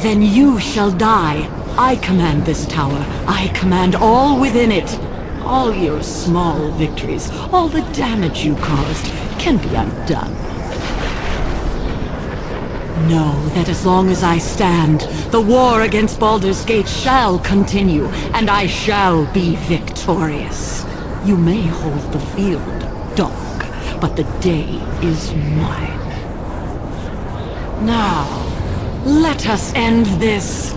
Then you shall die. I command this tower. I command all within it. All your small victories, all the damage you caused, can be undone. Know that as long as I stand, the war against Baldur's Gate shall continue, and I shall be victorious. You may hold the field, dog, but the day is mine. Now, let us end this.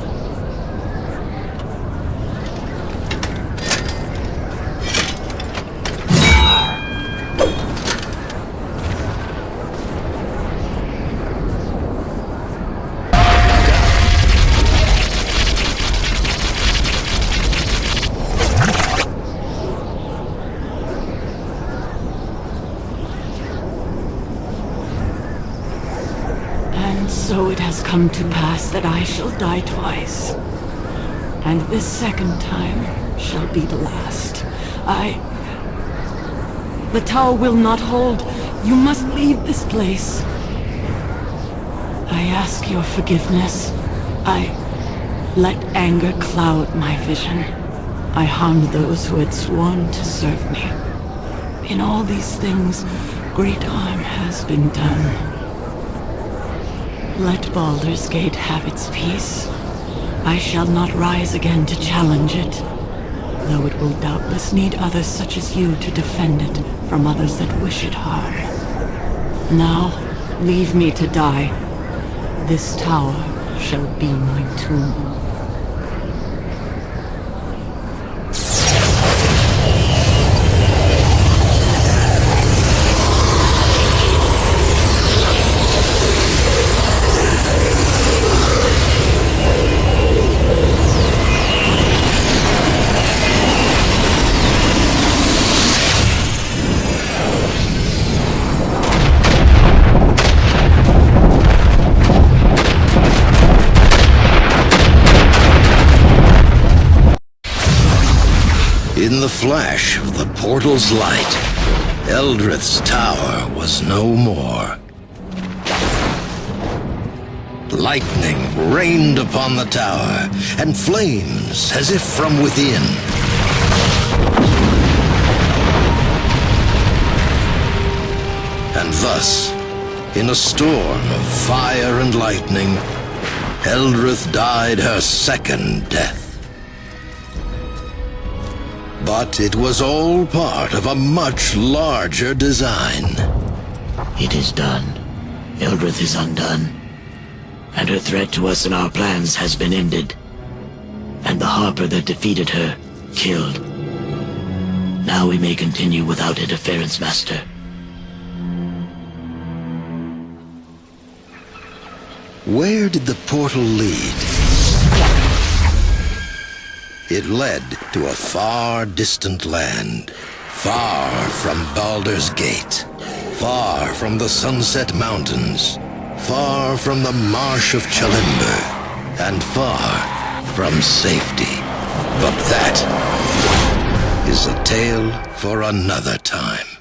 So it has come to pass that I shall die twice, and this second time shall be the last. The tower will not hold. You must leave this place. I ask your forgiveness. I let anger cloud my vision. I harmed those who had sworn to serve me. In all these things, great harm has been done. Let Baldur's Gate have its peace. I shall not rise again to challenge it, though it will doubtless need others such as you to defend it from others that wish it harm. Now, leave me to die. This tower shall be my tomb. In the flash of the portal's light, Eldrith's tower was no more. Lightning rained upon the tower, and flames as if from within. And thus, in a storm of fire and lightning, Eldrith died her second death. But it was all part of a much larger design. It is done. Eldrith is undone. And her threat to us and our plans has been ended. And the Harper that defeated her, killed. Now we may continue without interference, Master. Where did the portal lead? It led to a far distant land, far from Baldur's Gate, far from the Sunset Mountains, far from the Marsh of Chalimber, and far from safety. But that is a tale for another time.